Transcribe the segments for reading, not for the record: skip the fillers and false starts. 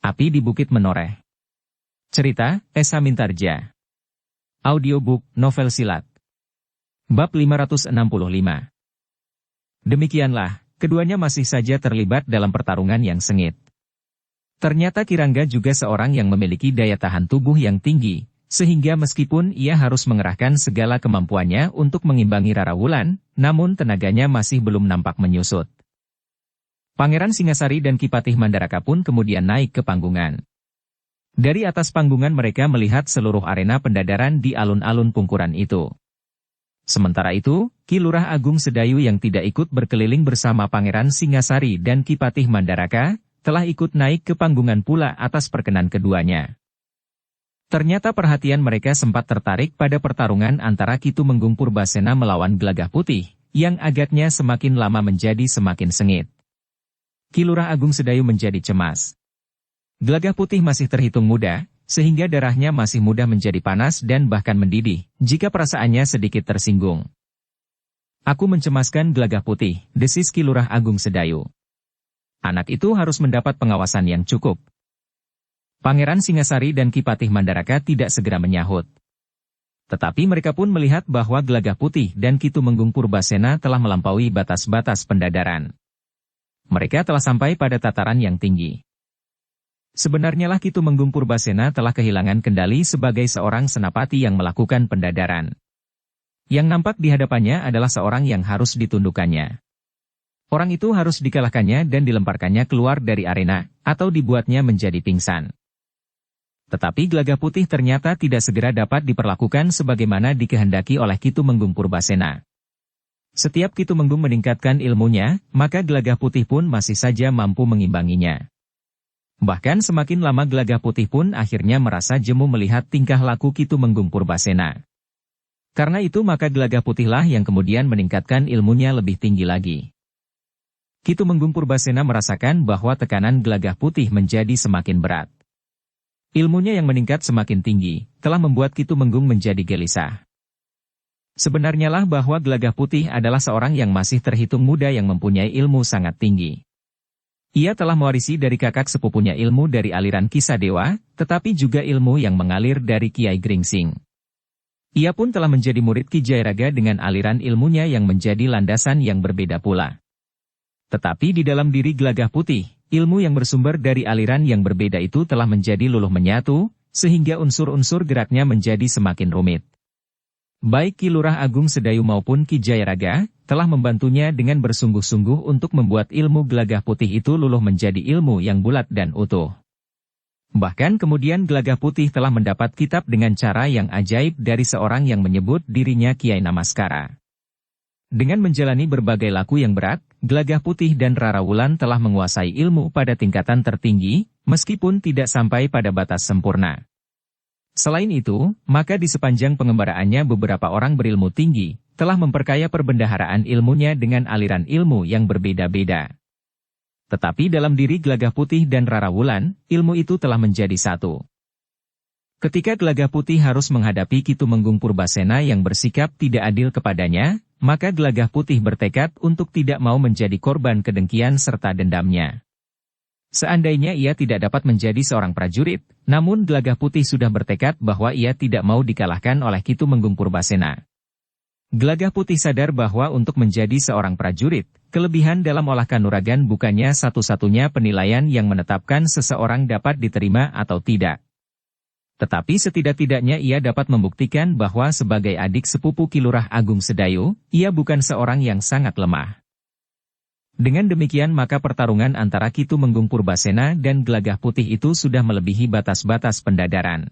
Api di Bukit Menoreh. Cerita, Esa Mintarja. Audiobook, novel silat. Bab 565. Demikianlah, keduanya masih saja terlibat dalam pertarungan yang sengit. Ternyata Kirangga juga seorang yang memiliki daya tahan tubuh yang tinggi, sehingga meskipun ia harus mengerahkan segala kemampuannya untuk mengimbangi Rara Wulan, namun tenaganya masih belum nampak menyusut. Pangeran Singasari dan Ki Patih Mandaraka pun kemudian naik ke panggungan. Dari atas panggungan mereka melihat seluruh arena pendadaran di alun-alun Pungkuran itu. Sementara itu, Ki Lurah Agung Sedayu yang tidak ikut berkeliling bersama Pangeran Singasari dan Ki Patih Mandaraka, telah ikut naik ke panggungan pula atas perkenan keduanya. Ternyata perhatian mereka sempat tertarik pada pertarungan antara Ki Tumenggung Purbasena melawan Gelagah Putih, yang agaknya semakin lama menjadi semakin sengit. Ki Lurah Agung Sedayu menjadi cemas. Gelagah Putih masih terhitung muda, sehingga darahnya masih mudah menjadi panas dan bahkan mendidih, jika perasaannya sedikit tersinggung. Aku mencemaskan Gelagah Putih, desis Ki Lurah Agung Sedayu. Anak itu harus mendapat pengawasan yang cukup. Pangeran Singasari dan Ki Patih Mandaraka tidak segera menyahut. Tetapi mereka pun melihat bahwa Gelagah Putih dan Ki Tumenggung Purbasena telah melampaui batas-batas pendadaran. Mereka telah sampai pada tataran yang tinggi. Sebenarnya lah Ki Tumenggung Purbasena telah kehilangan kendali sebagai seorang senapati yang melakukan pendadaran. Yang nampak di hadapannya adalah seorang yang harus ditundukkannya. Orang itu harus dikalahkannya dan dilemparkannya keluar dari arena, atau dibuatnya menjadi pingsan. Tetapi Gelagah Putih ternyata tidak segera dapat diperlakukan sebagaimana dikehendaki oleh Ki Tumenggung Purbasena. Setiap Ki Tumenggung meningkatkan ilmunya, maka Gelagah Putih pun masih saja mampu mengimbanginya. Bahkan semakin lama Gelagah Putih pun akhirnya merasa jemu melihat tingkah laku Ki Tumenggung Purbasena. Karena itu maka Gelagah Putihlah yang kemudian meningkatkan ilmunya lebih tinggi lagi. Ki Tumenggung Purbasena merasakan bahwa tekanan Gelagah Putih menjadi semakin berat. Ilmunya yang meningkat semakin tinggi, telah membuat Ki Tumenggung menjadi gelisah. Sebenarnya lah bahwa Gelagah Putih adalah seorang yang masih terhitung muda yang mempunyai ilmu sangat tinggi. Ia telah mewarisi dari kakak sepupunya ilmu dari aliran Kisah Dewa, tetapi juga ilmu yang mengalir dari Kiai Gringsing. Ia pun telah menjadi murid Ki Jayaraga dengan aliran ilmunya yang menjadi landasan yang berbeda pula. Tetapi di dalam diri Gelagah Putih, ilmu yang bersumber dari aliran yang berbeda itu telah menjadi luluh menyatu, sehingga unsur-unsur geraknya menjadi semakin rumit. Baik Ki Lurah Agung Sedayu maupun Ki Jayaraga, telah membantunya dengan bersungguh-sungguh untuk membuat ilmu Gelagah Putih itu luluh menjadi ilmu yang bulat dan utuh. Bahkan kemudian Gelagah Putih telah mendapat kitab dengan cara yang ajaib dari seorang yang menyebut dirinya Kiai Namaskara. Dengan menjalani berbagai laku yang berat, Gelagah Putih dan Rara Wulan telah menguasai ilmu pada tingkatan tertinggi, meskipun tidak sampai pada batas sempurna. Selain itu, maka di sepanjang pengembaraannya beberapa orang berilmu tinggi, telah memperkaya perbendaharaan ilmunya dengan aliran ilmu yang berbeda-beda. Tetapi dalam diri Gelagah Putih dan Rara Wulan, ilmu itu telah menjadi satu. Ketika Gelagah Putih harus menghadapi Ki Tumenggung Purbasena yang bersikap tidak adil kepadanya, maka Gelagah Putih bertekad untuk tidak mau menjadi korban kedengkian serta dendamnya. Seandainya ia tidak dapat menjadi seorang prajurit, namun Gelagah Putih sudah bertekad bahwa ia tidak mau dikalahkan oleh Ki Tumenggung Purbasena. Gelagah Putih sadar bahwa untuk menjadi seorang prajurit, kelebihan dalam olah kanuragan bukannya satu-satunya penilaian yang menetapkan seseorang dapat diterima atau tidak. Tetapi setidak-tidaknya ia dapat membuktikan bahwa sebagai adik sepupu Ki Lurah Agung Sedayu, ia bukan seorang yang sangat lemah. Dengan demikian maka pertarungan antara Ki Tumenggung Purbasena dan Gelagah Putih itu sudah melebihi batas-batas pendadaran.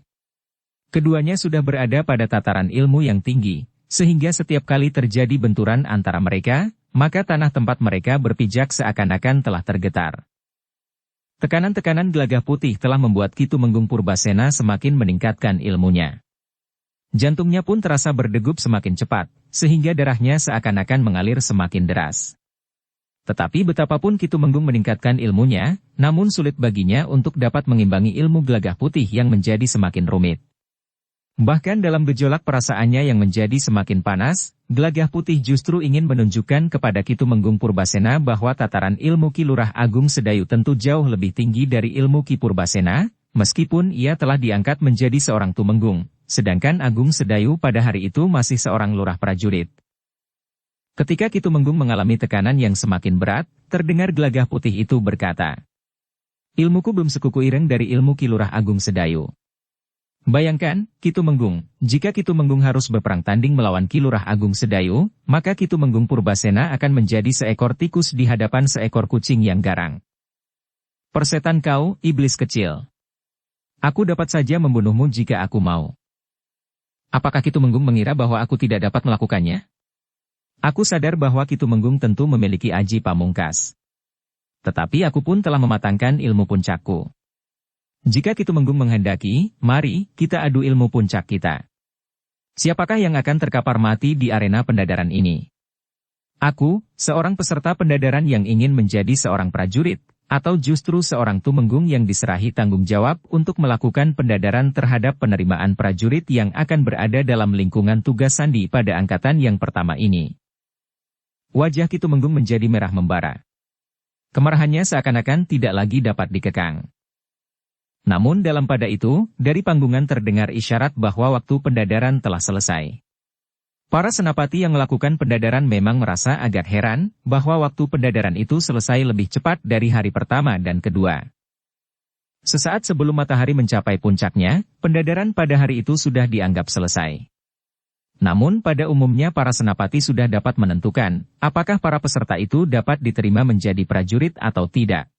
Keduanya sudah berada pada tataran ilmu yang tinggi, sehingga setiap kali terjadi benturan antara mereka, maka tanah tempat mereka berpijak seakan-akan telah tergetar. Tekanan-tekanan Gelagah Putih telah membuat Ki Tumenggung Purbasena semakin meningkatkan ilmunya. Jantungnya pun terasa berdegup semakin cepat, sehingga darahnya seakan-akan mengalir semakin deras. Tetapi betapapun Ki Tumenggung meningkatkan ilmunya, namun sulit baginya untuk dapat mengimbangi ilmu Gelagah Putih yang menjadi semakin rumit. Bahkan dalam gejolak perasaannya yang menjadi semakin panas, Gelagah Putih justru ingin menunjukkan kepada Ki Tumenggung Purbasena bahwa tataran ilmu Ki Lurah Agung Sedayu tentu jauh lebih tinggi dari ilmu Ki Purbasena, meskipun ia telah diangkat menjadi seorang Tumenggung, sedangkan Agung Sedayu pada hari itu masih seorang lurah prajurit. Ketika Ki Tumenggung mengalami tekanan yang semakin berat, terdengar Gelagah Putih itu berkata, "Ilmuku belum sekuku ireng dari ilmu Ki Lurah Agung Sedayu." Bayangkan, Ki Tumenggung, jika Ki Tumenggung harus berperang tanding melawan Ki Lurah Agung Sedayu, maka Ki Tumenggung Purbasena akan menjadi seekor tikus di hadapan seekor kucing yang garang. "Persetan kau, iblis kecil. Aku dapat saja membunuhmu jika aku mau." Apakah Ki Tumenggung mengira bahwa aku tidak dapat melakukannya? Aku sadar bahwa Ki Tumenggung tentu memiliki aji pamungkas. Tetapi aku pun telah mematangkan ilmu puncakku. Jika Ki Tumenggung menghendaki, mari kita adu ilmu puncak kita. Siapakah yang akan terkapar mati di arena pendadaran ini? Aku, seorang peserta pendadaran yang ingin menjadi seorang prajurit, atau justru seorang Tumenggung yang diserahi tanggung jawab untuk melakukan pendadaran terhadap penerimaan prajurit yang akan berada dalam lingkungan tugas sandi pada angkatan yang pertama ini. Wajah Ki Tumenggung menjadi merah membara. Kemarahannya seakan-akan tidak lagi dapat dikekang. Namun dalam pada itu, dari panggungan terdengar isyarat bahwa waktu pendadaran telah selesai. Para senapati yang melakukan pendadaran memang merasa agak heran, bahwa waktu pendadaran itu selesai lebih cepat dari hari pertama dan kedua. Sesaat sebelum matahari mencapai puncaknya, pendadaran pada hari itu sudah dianggap selesai. Namun pada umumnya para senapati sudah dapat menentukan, apakah para peserta itu dapat diterima menjadi prajurit atau tidak.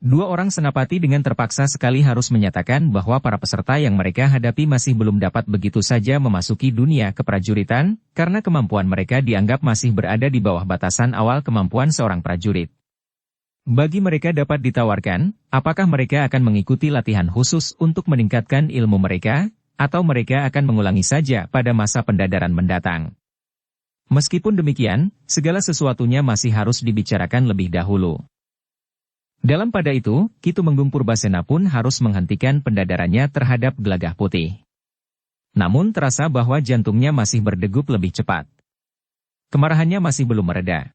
Dua orang senapati dengan terpaksa sekali harus menyatakan bahwa para peserta yang mereka hadapi masih belum dapat begitu saja memasuki dunia keprajuritan, karena kemampuan mereka dianggap masih berada di bawah batasan awal kemampuan seorang prajurit. Bagi mereka dapat ditawarkan, apakah mereka akan mengikuti latihan khusus untuk meningkatkan ilmu mereka, atau mereka akan mengulangi saja pada masa pendadaran mendatang. Meskipun demikian, segala sesuatunya masih harus dibicarakan lebih dahulu. Dalam pada itu, Ki Tumenggung Purbasena pun harus menghentikan pendadarannya terhadap Gelagah Putih. Namun terasa bahwa jantungnya masih berdegup lebih cepat. Kemarahannya masih belum mereda.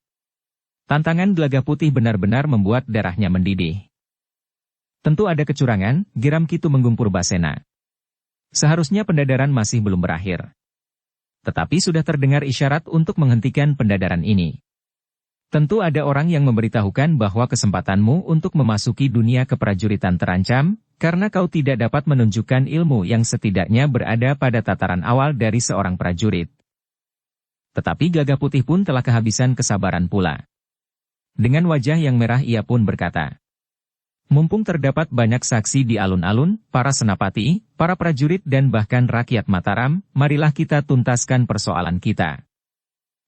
Tantangan Gelagah Putih benar-benar membuat darahnya mendidih. Tentu ada kecurangan, geram Ki Tumenggung Purbasena. Seharusnya pendadaran masih belum berakhir. Tetapi sudah terdengar isyarat untuk menghentikan pendadaran ini. Tentu ada orang yang memberitahukan bahwa kesempatanmu untuk memasuki dunia keprajuritan terancam, karena kau tidak dapat menunjukkan ilmu yang setidaknya berada pada tataran awal dari seorang prajurit. Tetapi Gelagah Putih pun telah kehabisan kesabaran pula. Dengan wajah yang merah ia pun berkata, "Mumpung terdapat banyak saksi di alun-alun, para senapati, para prajurit dan bahkan rakyat Mataram, marilah kita tuntaskan persoalan kita.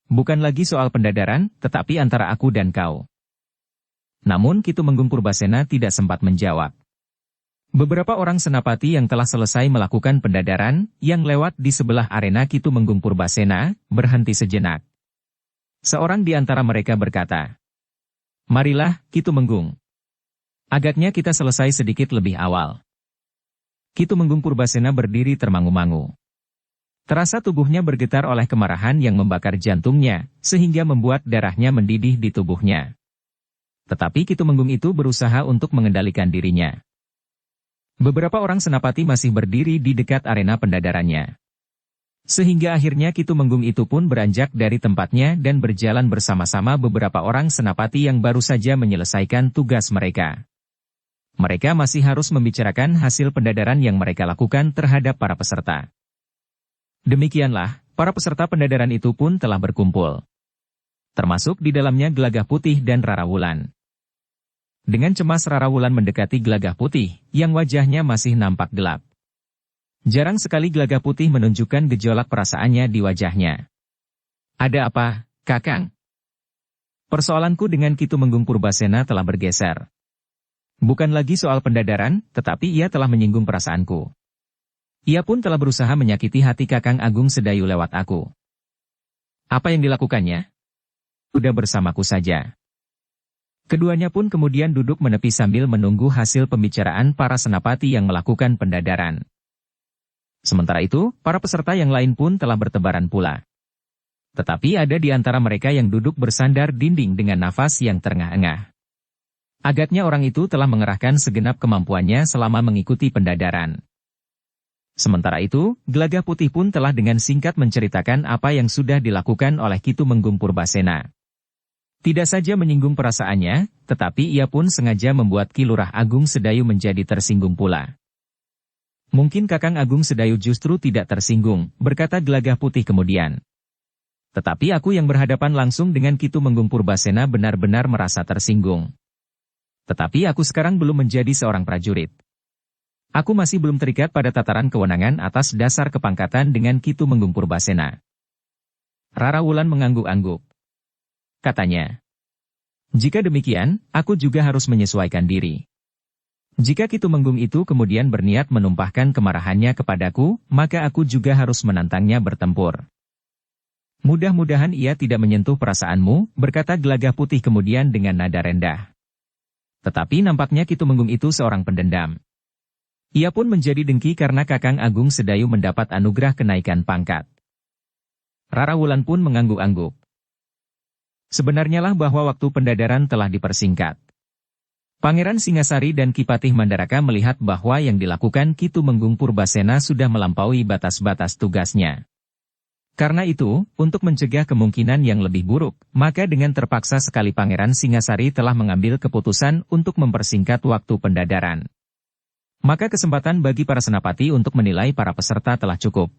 Bukan lagi soal pendadaran, tetapi antara aku dan kau." Namun Ki Tumenggung Purbasena tidak sempat menjawab. Beberapa orang senapati yang telah selesai melakukan pendadaran, yang lewat di sebelah arena Ki Tumenggung Purbasena, berhenti sejenak. Seorang di antara mereka berkata, "Marilah, Ki Tumenggung. Agaknya kita selesai sedikit lebih awal." Ki Tumenggung Purbasena berdiri termangu-mangu. Terasa tubuhnya bergetar oleh kemarahan yang membakar jantungnya, sehingga membuat darahnya mendidih di tubuhnya. Tetapi Ki Tumenggung itu berusaha untuk mengendalikan dirinya. Beberapa orang senapati masih berdiri di dekat arena pendadarannya. Sehingga akhirnya Ki Tumenggung itu pun beranjak dari tempatnya dan berjalan bersama-sama beberapa orang senapati yang baru saja menyelesaikan tugas mereka. Mereka masih harus membicarakan hasil pendadaran yang mereka lakukan terhadap para peserta. Demikianlah, para peserta pendadaran itu pun telah berkumpul. Termasuk di dalamnya Gelagah Putih dan Rara Wulan. Dengan cemas Rara Wulan mendekati Gelagah Putih, yang wajahnya masih nampak gelap. Jarang sekali Gelagah Putih menunjukkan gejolak perasaannya di wajahnya. "Ada apa, Kakang?" "Persoalanku dengan Ki Tumenggung Purbasena telah bergeser. Bukan lagi soal pendadaran, tetapi ia telah menyinggung perasaanku. Ia pun telah berusaha menyakiti hati Kakang Agung Sedayu lewat aku." "Apa yang dilakukannya?" "Udah bersamaku saja." Keduanya pun kemudian duduk menepi sambil menunggu hasil pembicaraan para senapati yang melakukan pendadaran. Sementara itu, para peserta yang lain pun telah bertebaran pula. Tetapi ada di antara mereka yang duduk bersandar dinding dengan nafas yang terengah-engah. Agaknya orang itu telah mengerahkan segenap kemampuannya selama mengikuti pendadaran. Sementara itu, Gelagah Putih pun telah dengan singkat menceritakan apa yang sudah dilakukan oleh Ki Tumenggung Purbasena. Tidak saja menyinggung perasaannya, tetapi ia pun sengaja membuat Ki Lurah Agung Sedayu menjadi tersinggung pula. Mungkin Kakang Agung Sedayu justru tidak tersinggung, berkata Gelagah Putih kemudian. Tetapi aku yang berhadapan langsung dengan Ki Tumenggung Purbasena benar-benar merasa tersinggung. Tetapi aku sekarang belum menjadi seorang prajurit. Aku masih belum terikat pada tataran kewenangan atas dasar kepangkatan dengan Ki Tumenggung Purbasena. Rara Wulan mengangguk-angguk. Katanya, jika demikian, aku juga harus menyesuaikan diri. Jika Ki Tumenggung itu kemudian berniat menumpahkan kemarahannya kepadaku, maka aku juga harus menantangnya bertempur. Mudah-mudahan ia tidak menyentuh perasaanmu, berkata Gelagah Putih kemudian dengan nada rendah. Tetapi nampaknya Ki Tumenggung itu seorang pendendam. Ia pun menjadi dengki karena Kakang Agung Sedayu mendapat anugerah kenaikan pangkat. Rara Wulan pun mengangguk-angguk. Sebenarnya lah bahwa waktu pendadaran telah dipersingkat. Pangeran Singasari dan Ki Patih Mandaraka melihat bahwa yang dilakukan Ki Tumenggung Purbasena sudah melampaui batas-batas tugasnya. Karena itu, untuk mencegah kemungkinan yang lebih buruk, maka dengan terpaksa sekali Pangeran Singasari telah mengambil keputusan untuk mempersingkat waktu pendadaran. Maka kesempatan bagi para senapati untuk menilai para peserta telah cukup.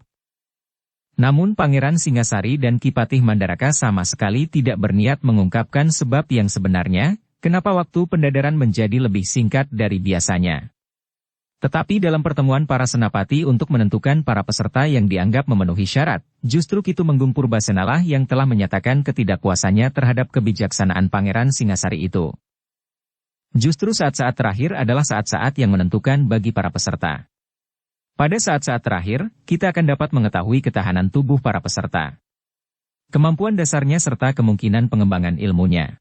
Namun Pangeran Singasari dan Ki Patih Mandaraka sama sekali tidak berniat mengungkapkan sebab yang sebenarnya, kenapa waktu pendadaran menjadi lebih singkat dari biasanya. Tetapi dalam pertemuan para senapati untuk menentukan para peserta yang dianggap memenuhi syarat, justru Ki Tumenggung Purbasena lah yang telah menyatakan ketidakpuasannya terhadap kebijaksanaan Pangeran Singasari itu. Justru saat-saat terakhir adalah saat-saat yang menentukan bagi para peserta. Pada saat-saat terakhir, kita akan dapat mengetahui ketahanan tubuh para peserta, kemampuan dasarnya serta kemungkinan pengembangan ilmunya.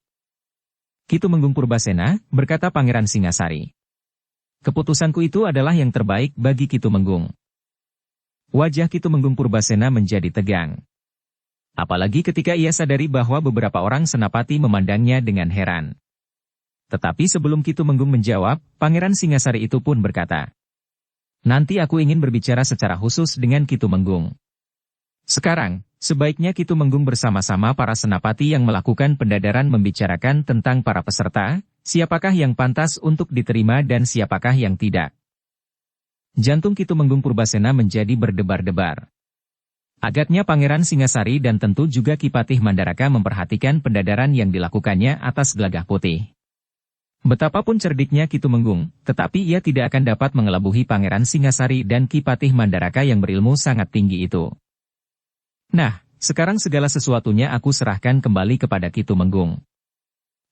Ki Tumenggung Purbasena, berkata Pangeran Singasari. Keputusanku itu adalah yang terbaik bagi Ki Tumenggung. Wajah Ki Tumenggung Purbasena menjadi tegang. Apalagi ketika ia sadari bahwa beberapa orang senapati memandangnya dengan heran. Tetapi sebelum Ki Tumenggung menjawab, Pangeran Singasari itu pun berkata, nanti aku ingin berbicara secara khusus dengan Ki Tumenggung. Sekarang, sebaiknya Ki Tumenggung bersama-sama para senapati yang melakukan pendadaran membicarakan tentang para peserta, siapakah yang pantas untuk diterima dan siapakah yang tidak. Jantung Ki Tumenggung Purbasena menjadi berdebar-debar. Agaknya Pangeran Singasari dan tentu juga Ki Patih Mandaraka memperhatikan pendadaran yang dilakukannya atas Gelagah Putih. Betapapun cerdiknya Ki Tumenggung, tetapi ia tidak akan dapat mengelabuhi Pangeran Singasari dan Ki Patih Mandaraka yang berilmu sangat tinggi itu. Nah, sekarang segala sesuatunya aku serahkan kembali kepada Ki Tumenggung.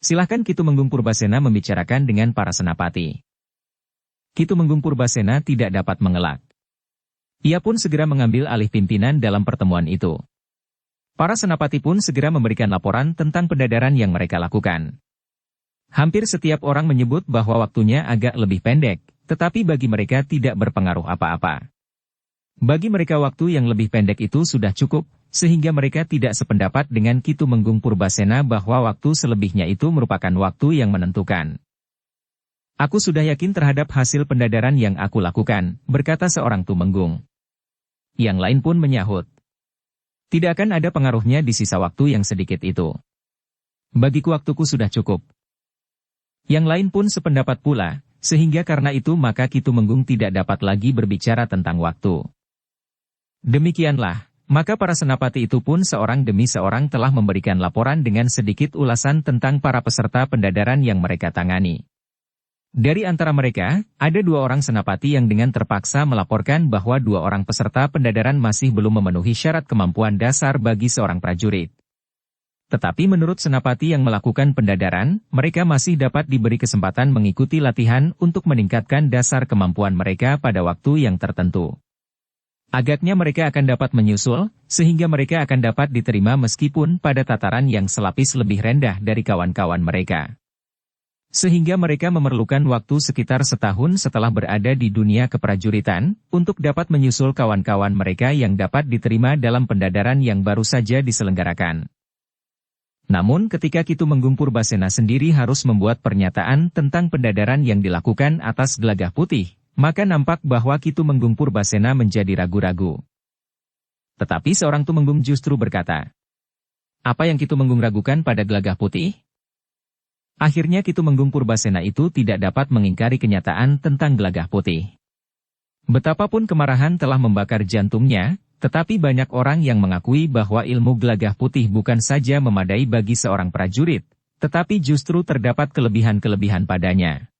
Silahkan Ki Tumenggung Purbasena membicarakan dengan para senapati. Ki Tumenggung Purbasena tidak dapat mengelak. Ia pun segera mengambil alih pimpinan dalam pertemuan itu. Para senapati pun segera memberikan laporan tentang pendadaran yang mereka lakukan. Hampir setiap orang menyebut bahwa waktunya agak lebih pendek, tetapi bagi mereka tidak berpengaruh apa-apa. Bagi mereka waktu yang lebih pendek itu sudah cukup, sehingga mereka tidak sependapat dengan Ki Tumenggung Purbasena bahwa waktu selebihnya itu merupakan waktu yang menentukan. Aku sudah yakin terhadap hasil pendadaran yang aku lakukan, berkata seorang Tumenggung. Yang lain pun menyahut. Tidak akan ada pengaruhnya di sisa waktu yang sedikit itu. Bagiku waktuku sudah cukup. Yang lain pun sependapat pula, sehingga karena itu maka Ki Tumenggung tidak dapat lagi berbicara tentang waktu. Demikianlah, maka para senapati itu pun seorang demi seorang telah memberikan laporan dengan sedikit ulasan tentang para peserta pendadaran yang mereka tangani. Dari antara mereka, ada 2 orang senapati yang dengan terpaksa melaporkan bahwa 2 orang peserta pendadaran masih belum memenuhi syarat kemampuan dasar bagi seorang prajurit. Tetapi menurut senapati yang melakukan pendadaran, mereka masih dapat diberi kesempatan mengikuti latihan untuk meningkatkan dasar kemampuan mereka pada waktu yang tertentu. Agaknya mereka akan dapat menyusul, sehingga mereka akan dapat diterima meskipun pada tataran yang selapis lebih rendah dari kawan-kawan mereka. Sehingga mereka memerlukan waktu sekitar setahun setelah berada di dunia keprajuritan, untuk dapat menyusul kawan-kawan mereka yang dapat diterima dalam pendadaran yang baru saja diselenggarakan. Namun ketika Ki Tumenggung Purbasena sendiri harus membuat pernyataan tentang pendadaran yang dilakukan atas Gelagah Putih, maka nampak bahwa Ki Tumenggung Purbasena menjadi ragu-ragu. Tetapi seorang Tumenggung justru berkata, "Apa yang Ki Tumenggung ragukan pada Gelagah Putih?" Akhirnya Ki Tumenggung Purbasena itu tidak dapat mengingkari kenyataan tentang Gelagah Putih. Betapapun kemarahan telah membakar jantungnya, tetapi banyak orang yang mengakui bahwa ilmu Gelagah Putih bukan saja memadai bagi seorang prajurit, tetapi justru terdapat kelebihan-kelebihan padanya.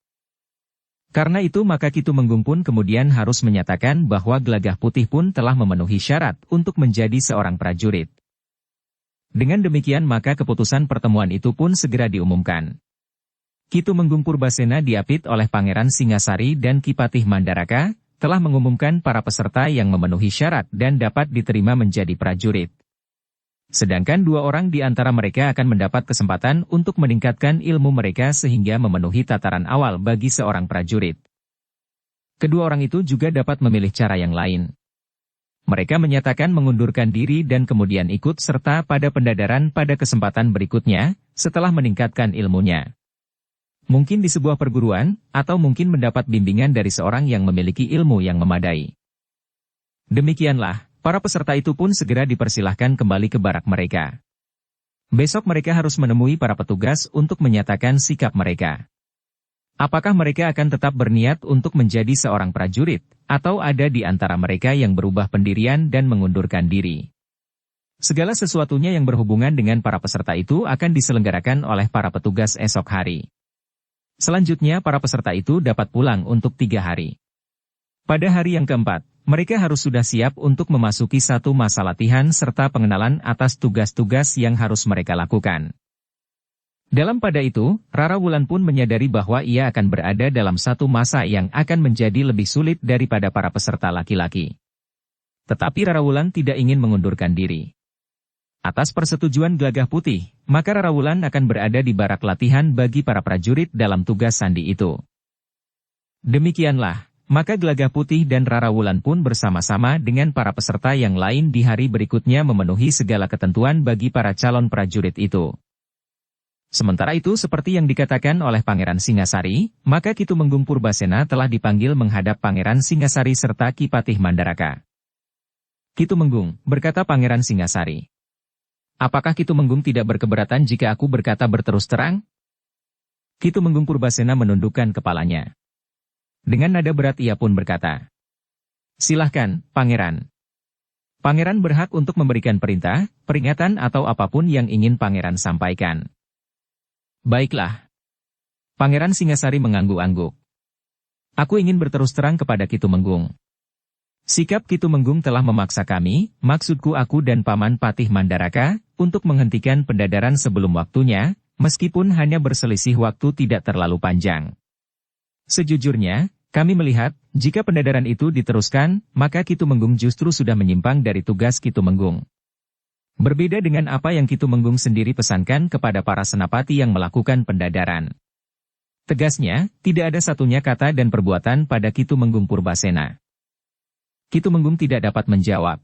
Karena itu maka Ki Tumenggung pun kemudian harus menyatakan bahwa Gelagah Putih pun telah memenuhi syarat untuk menjadi seorang prajurit. Dengan demikian maka keputusan pertemuan itu pun segera diumumkan. Ki Tumenggung Purbasena diapit oleh Pangeran Singasari dan Ki Patih Mandaraka, telah mengumumkan para peserta yang memenuhi syarat dan dapat diterima menjadi prajurit. Sedangkan 2 orang di antara mereka akan mendapat kesempatan untuk meningkatkan ilmu mereka sehingga memenuhi tataran awal bagi seorang prajurit. Kedua orang itu juga dapat memilih cara yang lain. Mereka menyatakan mengundurkan diri dan kemudian ikut serta pada pendadaran pada kesempatan berikutnya, setelah meningkatkan ilmunya. Mungkin di sebuah perguruan, atau mungkin mendapat bimbingan dari seorang yang memiliki ilmu yang memadai. Demikianlah, para peserta itu pun segera dipersilahkan kembali ke barak mereka. Besok mereka harus menemui para petugas untuk menyatakan sikap mereka. Apakah mereka akan tetap berniat untuk menjadi seorang prajurit, atau ada di antara mereka yang berubah pendirian dan mengundurkan diri. Segala sesuatunya yang berhubungan dengan para peserta itu akan diselenggarakan oleh para petugas esok hari. Selanjutnya para peserta itu dapat pulang untuk 3 hari. Pada hari yang keempat, mereka harus sudah siap untuk memasuki satu masa latihan serta pengenalan atas tugas-tugas yang harus mereka lakukan. Dalam pada itu, Rara Wulan pun menyadari bahwa ia akan berada dalam satu masa yang akan menjadi lebih sulit daripada para peserta laki-laki. Tetapi Rara Wulan tidak ingin mengundurkan diri. Atas persetujuan Gelagah Putih, maka Rara Wulan akan berada di barak latihan bagi para prajurit dalam tugas sandi itu. Demikianlah, maka Gelagah Putih dan Rara Wulan pun bersama-sama dengan para peserta yang lain di hari berikutnya memenuhi segala ketentuan bagi para calon prajurit itu. Sementara itu seperti yang dikatakan oleh Pangeran Singasari, maka Ki Tumenggung Purbasena telah dipanggil menghadap Pangeran Singasari serta Ki Patih Mandaraka. Ki Tumenggung, berkata Pangeran Singasari. Apakah Ki Tumenggung tidak berkeberatan jika aku berkata berterus terang? Ki Tumenggung Purbasena menundukkan kepalanya. Dengan nada berat ia pun berkata, "Silahkan, Pangeran." Pangeran berhak untuk memberikan perintah, peringatan atau apapun yang ingin Pangeran sampaikan. Baiklah. Pangeran Singasari mengangguk-angguk. Aku ingin berterus terang kepada Ki Tumenggung. Sikap Ki Tumenggung telah memaksa kami, maksudku aku dan Paman Patih Mandaraka, untuk menghentikan pendadaran sebelum waktunya, meskipun hanya berselisih waktu tidak terlalu panjang. Sejujurnya, kami melihat, jika pendadaran itu diteruskan, maka Ki Tumenggung justru sudah menyimpang dari tugas Ki Tumenggung. Berbeda dengan apa yang Ki Tumenggung sendiri pesankan kepada para senapati yang melakukan pendadaran. Tegasnya, tidak ada satunya kata dan perbuatan pada Ki Tumenggung Purbasena. Ki Tumenggung tidak dapat menjawab.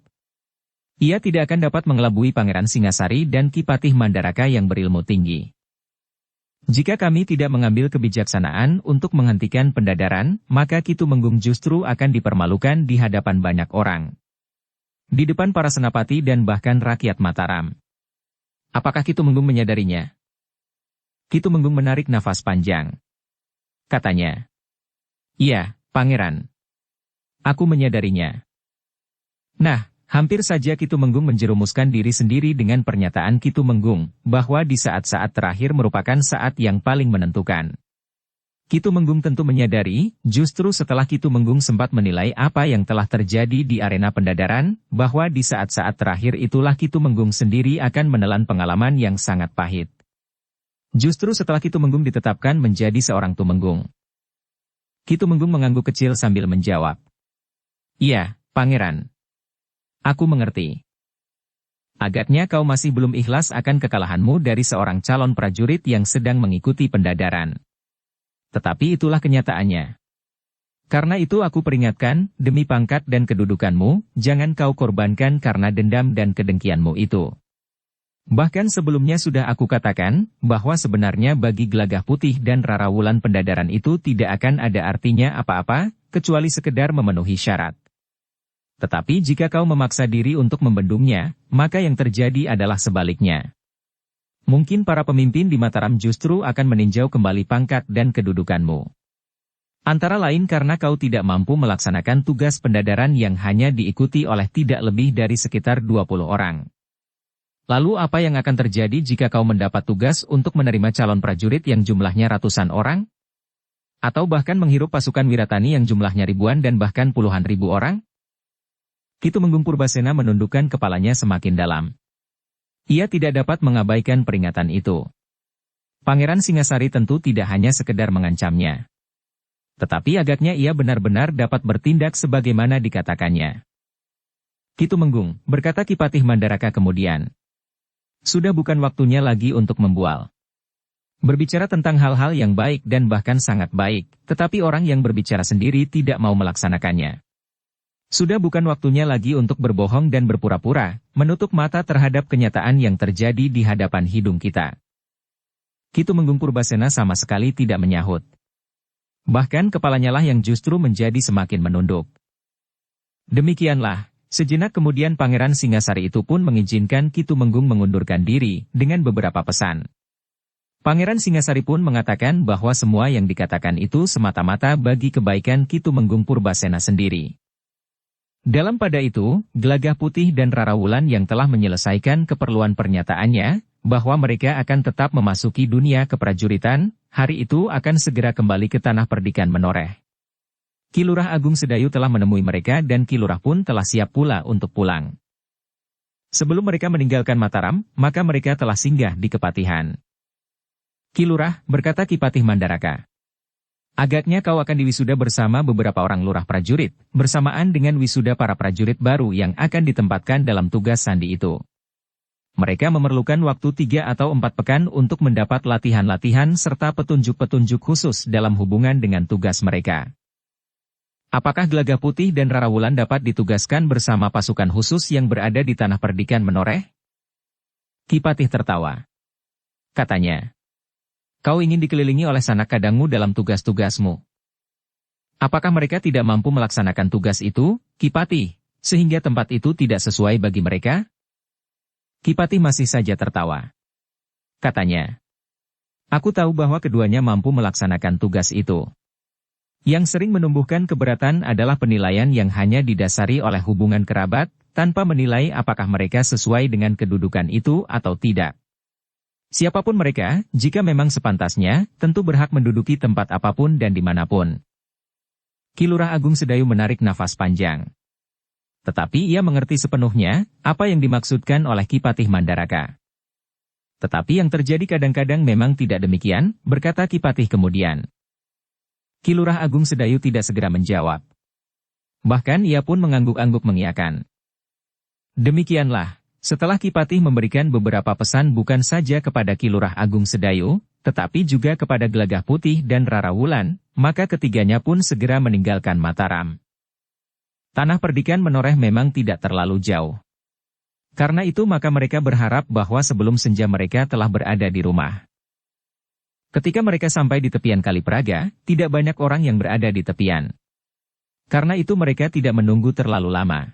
Ia tidak akan dapat mengelabui Pangeran Singasari dan Ki Patih Mandaraka yang berilmu tinggi. Jika kami tidak mengambil kebijaksanaan untuk menghentikan pendadaran, maka Ki Tumenggung justru akan dipermalukan di hadapan banyak orang. Di depan para senapati dan bahkan rakyat Mataram. Apakah Ki Tumenggung menyadarinya? Ki Tumenggung menarik nafas panjang. Katanya, "Iya, Pangeran. Aku menyadarinya." Nah, hampir saja Ki Tumenggung menjerumuskan diri sendiri dengan pernyataan Ki Tumenggung, bahwa di saat-saat terakhir merupakan saat yang paling menentukan. Ki Tumenggung tentu menyadari, justru setelah Ki Tumenggung sempat menilai apa yang telah terjadi di arena pendadaran, bahwa di saat-saat terakhir itulah Ki Tumenggung sendiri akan menelan pengalaman yang sangat pahit. Justru setelah Ki Tumenggung ditetapkan menjadi seorang Tumenggung. Ki Tumenggung mengangguk kecil sambil menjawab. "Iya, Pangeran. Aku mengerti. Agaknya kau masih belum ikhlas akan kekalahanmu dari seorang calon prajurit yang sedang mengikuti pendadaran. Tetapi itulah kenyataannya. Karena itu aku peringatkan, demi pangkat dan kedudukanmu, jangan kau korbankan karena dendam dan kedengkianmu itu. Bahkan sebelumnya sudah aku katakan, bahwa sebenarnya bagi Gelagah Putih dan Rara Wulan pendadaran itu tidak akan ada artinya apa-apa, kecuali sekedar memenuhi syarat. Tetapi jika kau memaksa diri untuk membendungnya, maka yang terjadi adalah sebaliknya. Mungkin para pemimpin di Mataram justru akan meninjau kembali pangkat dan kedudukanmu. Antara lain karena kau tidak mampu melaksanakan tugas pendadaran yang hanya diikuti oleh tidak lebih dari sekitar 20 orang. Lalu apa yang akan terjadi jika kau mendapat tugas untuk menerima calon prajurit yang jumlahnya ratusan orang? Atau bahkan menghirup pasukan Wiratani yang jumlahnya ribuan dan bahkan puluhan ribu orang? Ki Tumenggung Purbasena menundukkan kepalanya semakin dalam. Ia tidak dapat mengabaikan peringatan itu. Pangeran Singasari tentu tidak hanya sekedar mengancamnya. Tetapi agaknya ia benar-benar dapat bertindak sebagaimana dikatakannya. Ki Tumenggung, berkata Ki Patih Mandaraka kemudian. Sudah bukan waktunya lagi untuk membual. Berbicara tentang hal-hal yang baik dan bahkan sangat baik, tetapi orang yang berbicara sendiri tidak mau melaksanakannya. Sudah bukan waktunya lagi untuk berbohong dan berpura-pura, menutup mata terhadap kenyataan yang terjadi di hadapan hidung kita. Ki Tumenggung Purbasena sama sekali tidak menyahut. Bahkan kepalanya lah yang justru menjadi semakin menunduk. Demikianlah, sejenak kemudian Pangeran Singasari itu pun mengizinkan Ki Tumenggung mengundurkan diri dengan beberapa pesan. Pangeran Singasari pun mengatakan bahwa semua yang dikatakan itu semata-mata bagi kebaikan Ki Tumenggung Purbasena sendiri. Dalam pada itu, Gelagah Putih dan Rara Wulan yang telah menyelesaikan keperluan pernyataannya, bahwa mereka akan tetap memasuki dunia keprajuritan, hari itu akan segera kembali ke tanah perdikan menoreh. Ki Lurah Agung Sedayu telah menemui mereka dan Ki Lurah pun telah siap pula untuk pulang. Sebelum mereka meninggalkan Mataram, maka mereka telah singgah di Kepatihan. Ki Lurah, berkata Ki Patih Mandaraka. Agaknya kau akan diwisuda bersama beberapa orang lurah prajurit, bersamaan dengan wisuda para prajurit baru yang akan ditempatkan dalam tugas sandi itu. Mereka memerlukan waktu 3 atau 4 pekan untuk mendapat latihan-latihan serta petunjuk-petunjuk khusus dalam hubungan dengan tugas mereka. Apakah Gelagah Putih dan Rara Wulan dapat ditugaskan bersama pasukan khusus yang berada di tanah perdikan menoreh? Ki Patih tertawa. Katanya, kau ingin dikelilingi oleh sanak kadangmu dalam tugas-tugasmu. Apakah mereka tidak mampu melaksanakan tugas itu, Ki Patih, sehingga tempat itu tidak sesuai bagi mereka? Ki Patih masih saja tertawa. Katanya, aku tahu bahwa keduanya mampu melaksanakan tugas itu. Yang sering menumbuhkan keberatan adalah penilaian yang hanya didasari oleh hubungan kerabat, tanpa menilai apakah mereka sesuai dengan kedudukan itu atau tidak. Siapapun mereka, jika memang sepantasnya, tentu berhak menduduki tempat apapun dan dimanapun. Ki Lurah Agung Sedayu menarik nafas panjang. Tetapi ia mengerti sepenuhnya, apa yang dimaksudkan oleh Ki Patih Mandaraka. Tetapi yang terjadi kadang-kadang memang tidak demikian, berkata Ki Patih kemudian. Ki Lurah Agung Sedayu tidak segera menjawab. Bahkan ia pun mengangguk-angguk mengiyakan. Demikianlah, setelah Ki Patih memberikan beberapa pesan bukan saja kepada Ki Lurah Agung Sedayu, tetapi juga kepada Gelagah Putih dan Rara Wulan, maka ketiganya pun segera meninggalkan Mataram. Tanah perdikan menoreh memang tidak terlalu jauh. Karena itu maka mereka berharap bahwa sebelum senja mereka telah berada di rumah. Ketika mereka sampai di tepian Kali Praga, tidak banyak orang yang berada di tepian. Karena itu mereka tidak menunggu terlalu lama.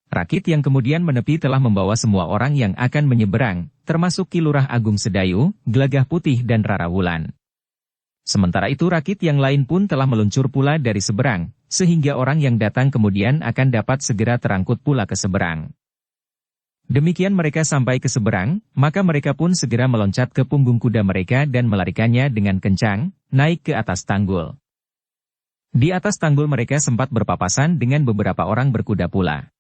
Rakit yang kemudian menepi telah membawa semua orang yang akan menyeberang, termasuk Ki Lurah Agung Sedayu, Gelagah Putih dan Rara Wulan. Sementara itu rakit yang lain pun telah meluncur pula dari seberang, sehingga orang yang datang kemudian akan dapat segera terangkut pula ke seberang. Demikian mereka sampai ke seberang, maka mereka pun segera meloncat ke punggung kuda mereka dan melarikannya dengan kencang, naik ke atas tanggul. Di atas tanggul mereka sempat berpapasan dengan beberapa orang berkuda pula.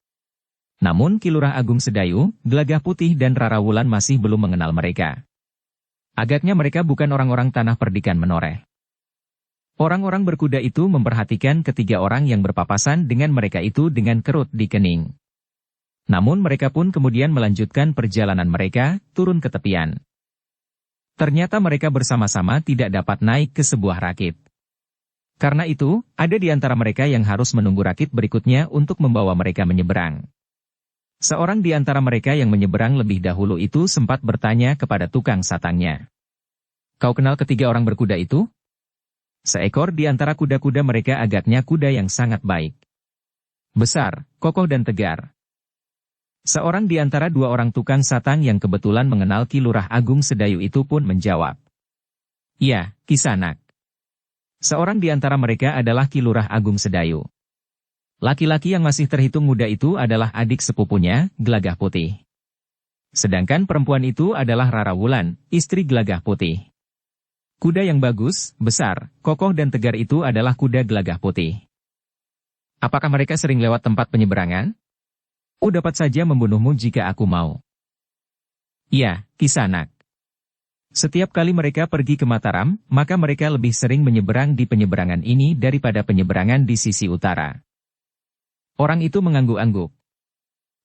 Namun Ki Lurah Agung Sedayu, Gelagah Putih dan Rara Wulan masih belum mengenal mereka. Agaknya mereka bukan orang-orang tanah perdikan menoreh. Orang-orang berkuda itu memperhatikan ketiga orang yang berpapasan dengan mereka itu dengan kerut di kening. Namun mereka pun kemudian melanjutkan perjalanan mereka, turun ke tepian. Ternyata mereka bersama-sama tidak dapat naik ke sebuah rakit. Karena itu, ada di antara mereka yang harus menunggu rakit berikutnya untuk membawa mereka menyeberang. Seorang di antara mereka yang menyeberang lebih dahulu itu sempat bertanya kepada tukang satangnya. "Kau kenal ketiga orang berkuda itu?" Seekor di antara kuda-kuda mereka agaknya kuda yang sangat baik. Besar, kokoh dan tegar. Seorang di antara dua orang tukang satang yang kebetulan mengenal Ki Lurah Agung Sedayu itu pun menjawab. "Ya, Kisanak." Seorang di antara mereka adalah Ki Lurah Agung Sedayu. Laki-laki yang masih terhitung muda itu adalah adik sepupunya, Gelagah Putih. Sedangkan perempuan itu adalah Rara Wulan, istri Gelagah Putih. Kuda yang bagus, besar, kokoh dan tegar itu adalah kuda Gelagah Putih. Apakah mereka sering lewat tempat penyeberangan? Aku dapat saja membunuhmu jika aku mau. Ya, Kisanak. Setiap kali mereka pergi ke Mataram, maka mereka lebih sering menyeberang di penyeberangan ini daripada penyeberangan di sisi utara. Orang itu mengangguk-angguk.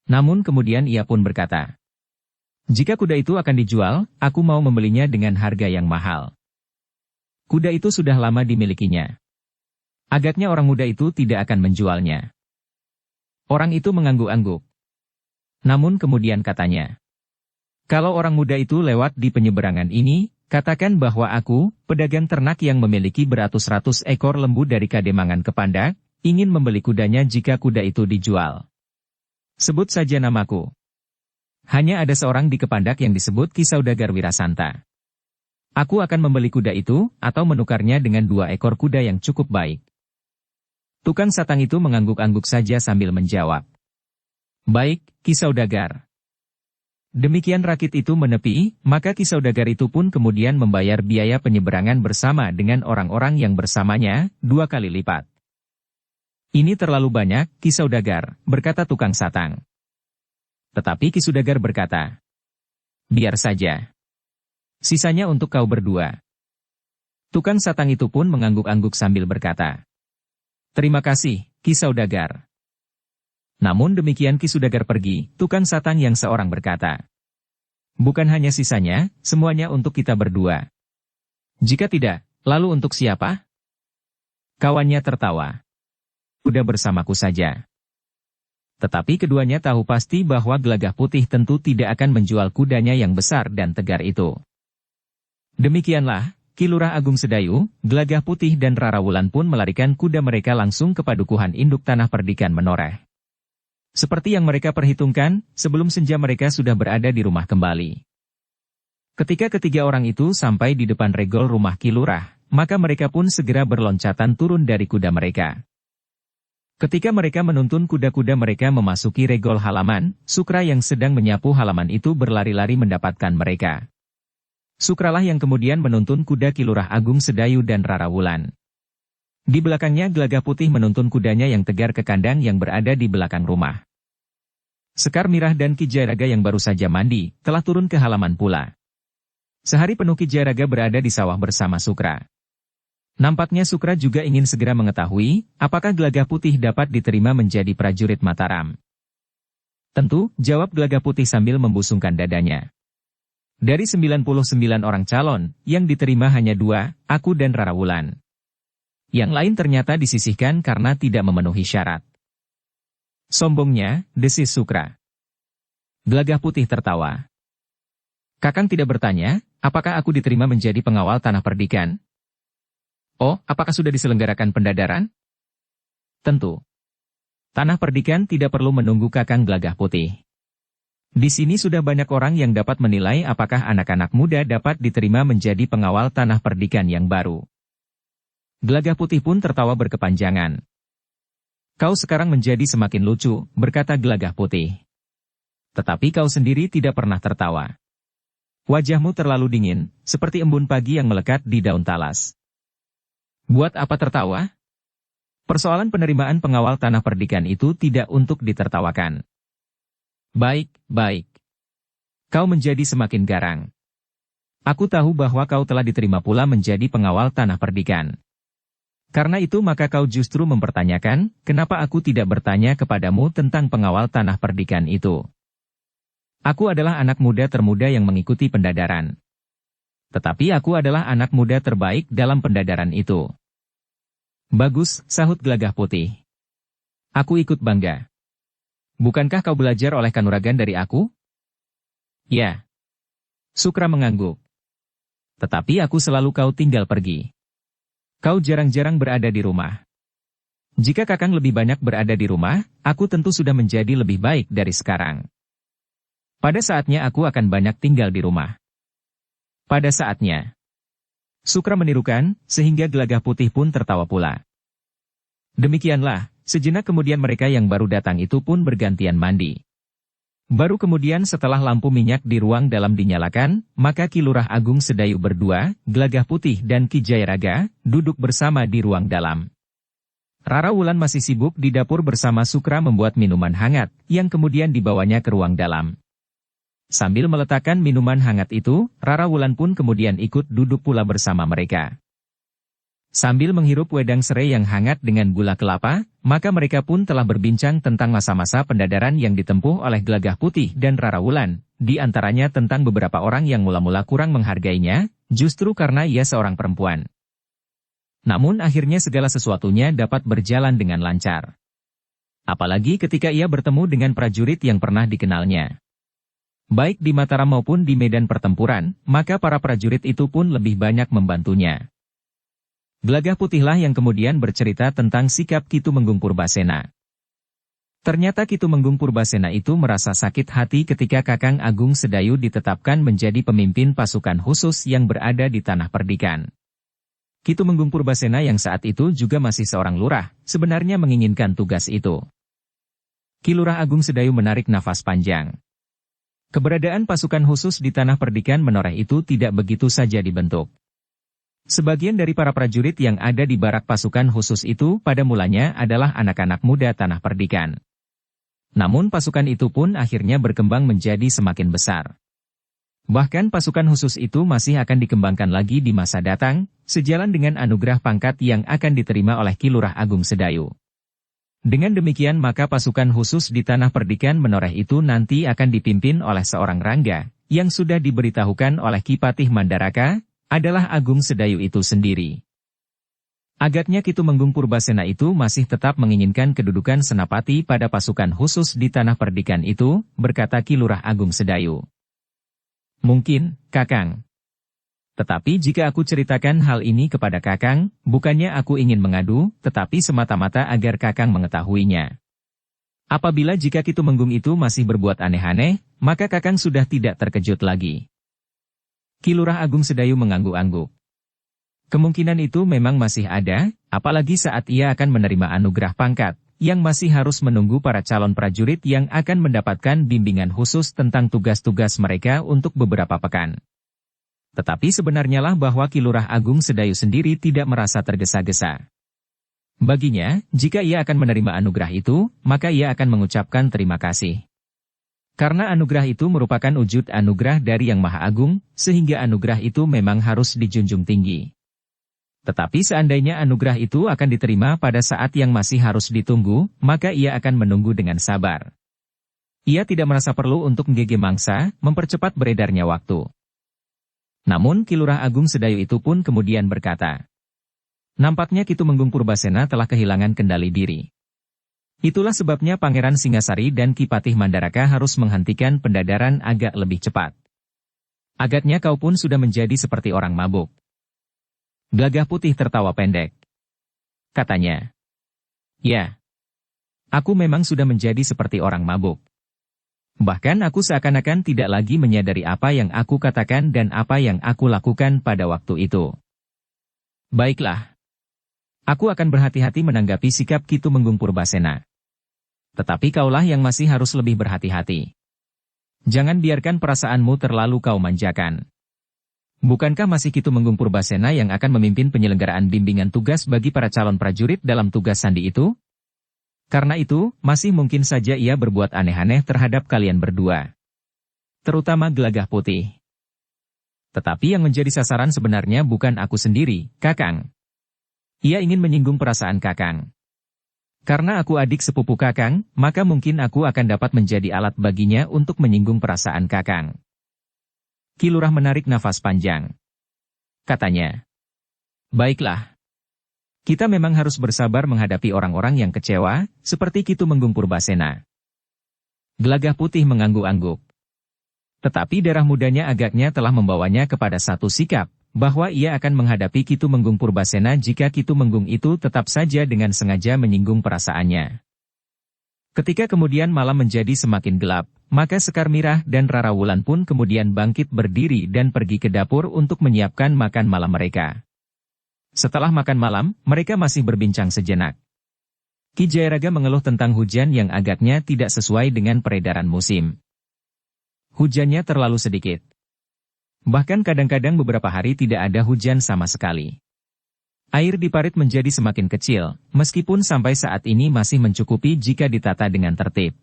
Namun kemudian ia pun berkata, "Jika kuda itu akan dijual, aku mau membelinya dengan harga yang mahal." Kuda itu sudah lama dimilikinya. Agaknya orang muda itu tidak akan menjualnya. Orang itu mengangguk-angguk. Namun kemudian katanya, "Kalau orang muda itu lewat di penyeberangan ini, katakan bahwa aku, pedagang ternak yang memiliki beratus-ratus ekor lembu dari Kademangan ke Pandak, ingin membeli kudanya jika kuda itu dijual. Sebut saja namaku. Hanya ada seorang di Kepandak yang disebut Ki Saudagar Wirasanta. Aku akan membeli kuda itu, atau menukarnya dengan 2 ekor kuda yang cukup baik." Tukang satang itu mengangguk-angguk saja sambil menjawab. "Baik, Ki Saudagar." Demikian rakit itu menepi, maka Ki Saudagar itu pun kemudian membayar biaya penyeberangan bersama dengan orang-orang yang bersamanya, 2 kali lipat. "Ini terlalu banyak, Ki Saudagar," berkata tukang satang. Tetapi Ki Saudagar berkata, "Biar saja. Sisanya untuk kau berdua." Tukang satang itu pun mengangguk-angguk sambil berkata, "Terima kasih, Ki Saudagar." Namun demikian Ki Saudagar pergi, tukang satang yang seorang berkata, "Bukan hanya sisanya, semuanya untuk kita berdua. Jika tidak, lalu untuk siapa?" Kawannya tertawa. "Udah bersamaku saja." Tetapi keduanya tahu pasti bahwa Gelagah Putih tentu tidak akan menjual kudanya yang besar dan tegar itu. Demikianlah, Ki Lurah Agung Sedayu, Gelagah Putih dan Rara Wulan pun melarikan kuda mereka langsung ke padukuhan induk Tanah Perdikan Menoreh. Seperti yang mereka perhitungkan, sebelum senja mereka sudah berada di rumah kembali. Ketika ketiga orang itu sampai di depan regol rumah Ki Lurah, maka mereka pun segera berloncatan turun dari kuda mereka. Ketika mereka menuntun kuda-kuda mereka memasuki regol halaman, Sukra yang sedang menyapu halaman itu berlari-lari mendapatkan mereka. Sukralah yang kemudian menuntun kuda Ki Lurah Agung Sedayu dan Rara Wulan. Di belakangnya Gelagah Putih menuntun kudanya yang tegar ke kandang yang berada di belakang rumah. Sekar Mirah dan Ki Jayaraga yang baru saja mandi, telah turun ke halaman pula. Sehari penuh Ki Jayaraga berada di sawah bersama Sukra. Nampaknya Sukra juga ingin segera mengetahui, apakah Gelagah Putih dapat diterima menjadi prajurit Mataram. "Tentu," jawab Gelagah Putih sambil membusungkan dadanya. "Dari 99 orang calon, yang diterima hanya 2, aku dan Rara Wulan. Yang lain ternyata disisihkan karena tidak memenuhi syarat." Sombongnya, desis Sukra. Gelagah Putih tertawa. "Kakang tidak bertanya, apakah aku diterima menjadi pengawal Tanah Perdikan? Oh, apakah sudah diselenggarakan pendadaran?" "Tentu. Tanah Perdikan tidak perlu menunggu Kakang Gelagah Putih. Di sini sudah banyak orang yang dapat menilai apakah anak-anak muda dapat diterima menjadi pengawal Tanah Perdikan yang baru." Gelagah Putih pun tertawa berkepanjangan. "Kau sekarang menjadi semakin lucu," berkata Gelagah Putih. "Tetapi kau sendiri tidak pernah tertawa. Wajahmu terlalu dingin, seperti embun pagi yang melekat di daun talas. Buat apa tertawa? Persoalan penerimaan pengawal Tanah Perdikan itu tidak untuk ditertawakan." "Baik, baik. Kau menjadi semakin garang. Aku tahu bahwa kau telah diterima pula menjadi pengawal Tanah Perdikan. Karena itu maka kau justru mempertanyakan, kenapa aku tidak bertanya kepadamu tentang pengawal Tanah Perdikan itu. Aku adalah anak muda termuda yang mengikuti pendadaran. Tetapi aku adalah anak muda terbaik dalam pendadaran itu. Bagus, sahut Gelagah Putih. Aku ikut bangga. Bukankah kau belajar oleh kanuragan dari aku? Ya. Sukra mengangguk. Tetapi aku selalu kau tinggal pergi. Kau jarang-jarang berada di rumah. Jika Kakang lebih banyak berada di rumah, aku tentu sudah menjadi lebih baik dari sekarang. Pada saatnya aku akan banyak tinggal di rumah. Pada saatnya. Sukra menirukan, sehingga Gelagah Putih pun tertawa pula. Demikianlah, sejenak kemudian mereka yang baru datang itu pun bergantian mandi. Baru kemudian setelah lampu minyak di ruang dalam dinyalakan, maka Ki Lurah Agung Sedayu berdua, Gelagah Putih dan Ki Jayaraga, duduk bersama di ruang dalam. Rara Wulan masih sibuk di dapur bersama Sukra membuat minuman hangat, yang kemudian dibawanya ke ruang dalam. Sambil meletakkan minuman hangat itu, Rara Wulan pun kemudian ikut duduk pula bersama mereka. Sambil menghirup wedang serai yang hangat dengan gula kelapa, maka mereka pun telah berbincang tentang masa-masa pendadaran yang ditempuh oleh Gelagah Putih dan Rara Wulan, di antaranya tentang beberapa orang yang mula-mula kurang menghargainya, justru karena ia seorang perempuan. Namun akhirnya segala sesuatunya dapat berjalan dengan lancar. Apalagi ketika ia bertemu dengan prajurit yang pernah dikenalnya. Baik di Mataram maupun di medan pertempuran, maka para prajurit itu pun lebih banyak membantunya. Gelagah Putihlah yang kemudian bercerita tentang sikap Ki Tumenggung Purbasena. Ternyata Ki Tumenggung Purbasena itu merasa sakit hati ketika Kakang Agung Sedayu ditetapkan menjadi pemimpin pasukan khusus yang berada di Tanah Perdikan. Ki Tumenggung Purbasena yang saat itu juga masih seorang lurah, sebenarnya menginginkan tugas itu. Ki Lurah Agung Sedayu menarik nafas panjang. Keberadaan pasukan khusus di Tanah Perdikan Menoreh itu tidak begitu saja dibentuk. Sebagian dari para prajurit yang ada di barak pasukan khusus itu pada mulanya adalah anak-anak muda Tanah Perdikan. Namun pasukan itu pun akhirnya berkembang menjadi semakin besar. Bahkan pasukan khusus itu masih akan dikembangkan lagi di masa datang, sejalan dengan anugerah pangkat yang akan diterima oleh Ki Lurah Agung Sedayu. Dengan demikian maka pasukan khusus di Tanah Perdikan Menoreh itu nanti akan dipimpin oleh seorang Rangga, yang sudah diberitahukan oleh Ki Patih Mandaraka, adalah Agung Sedayu itu sendiri. Agaknya Ki Tumenggung Purbasena itu masih tetap menginginkan kedudukan senapati pada pasukan khusus di Tanah Perdikan itu, berkata Ki Lurah Agung Sedayu. Mungkin, Kakang. Tetapi jika aku ceritakan hal ini kepada Kakang, bukannya aku ingin mengadu, tetapi semata-mata agar Kakang mengetahuinya. Apabila jika Ki Tumenggung itu masih berbuat aneh-aneh, maka Kakang sudah tidak terkejut lagi. Ki Lurah Agung Sedayu mengangguk-angguk. Kemungkinan itu memang masih ada, apalagi saat ia akan menerima anugerah pangkat, yang masih harus menunggu para calon prajurit yang akan mendapatkan bimbingan khusus tentang tugas-tugas mereka untuk beberapa pekan. Tetapi sebenarnya lah bahwa Ki Lurah Agung Sedayu sendiri tidak merasa tergesa-gesa. Baginya, jika ia akan menerima anugerah itu, maka ia akan mengucapkan terima kasih. Karena anugerah itu merupakan wujud anugerah dari Yang Maha Agung, sehingga anugerah itu memang harus dijunjung tinggi. Tetapi seandainya anugerah itu akan diterima pada saat yang masih harus ditunggu, maka ia akan menunggu dengan sabar. Ia tidak merasa perlu untuk menggigih mangsa, mempercepat beredarnya waktu. Namun Ki Lurah Agung Sedayu itu pun kemudian berkata, nampaknya Ki Tumenggung Purbasena telah kehilangan kendali diri. Itulah sebabnya Pangeran Singasari dan Ki Patih Mandaraka harus menghentikan pendadaran agak lebih cepat. Agaknya kau pun sudah menjadi seperti orang mabuk. Gelagah Putih tertawa pendek. Katanya, ya, aku memang sudah menjadi seperti orang mabuk. Bahkan aku seakan-akan tidak lagi menyadari apa yang aku katakan dan apa yang aku lakukan pada waktu itu. Baiklah. Aku akan berhati-hati menanggapi sikap Ki Tumenggung Purbasena. Tetapi kaulah yang masih harus lebih berhati-hati. Jangan biarkan perasaanmu terlalu kau manjakan. Bukankah masih Ki Tumenggung Purbasena yang akan memimpin penyelenggaraan bimbingan tugas bagi para calon prajurit dalam tugas sandi itu? Karena itu, masih mungkin saja ia berbuat aneh-aneh terhadap kalian berdua. Terutama Gelagah Putih. Tetapi yang menjadi sasaran sebenarnya bukan aku sendiri, Kakang. Ia ingin menyinggung perasaan Kakang. Karena aku adik sepupu Kakang, maka mungkin aku akan dapat menjadi alat baginya untuk menyinggung perasaan Kakang. Ki Lurah menarik nafas panjang. katanya. Baiklah. Kita memang harus bersabar menghadapi orang-orang yang kecewa, seperti Ki Tumenggung Purbasena. Gelagah Putih mengangguk-angguk. Tetapi darah mudanya agaknya telah membawanya kepada satu sikap, bahwa ia akan menghadapi Ki Tumenggung Purbasena jika Ki Tumenggung itu tetap saja dengan sengaja menyinggung perasaannya. Ketika kemudian malam menjadi semakin gelap, maka Sekar Mirah dan Rara Wulan pun kemudian bangkit berdiri dan pergi ke dapur untuk menyiapkan makan malam mereka. Setelah makan malam, mereka masih berbincang sejenak. Ki Jayaraga mengeluh tentang hujan yang agaknya tidak sesuai dengan peredaran musim. Hujannya terlalu sedikit. Bahkan kadang-kadang beberapa hari tidak ada hujan sama sekali. Air di parit menjadi semakin kecil, meskipun sampai saat ini masih mencukupi jika ditata dengan tertib.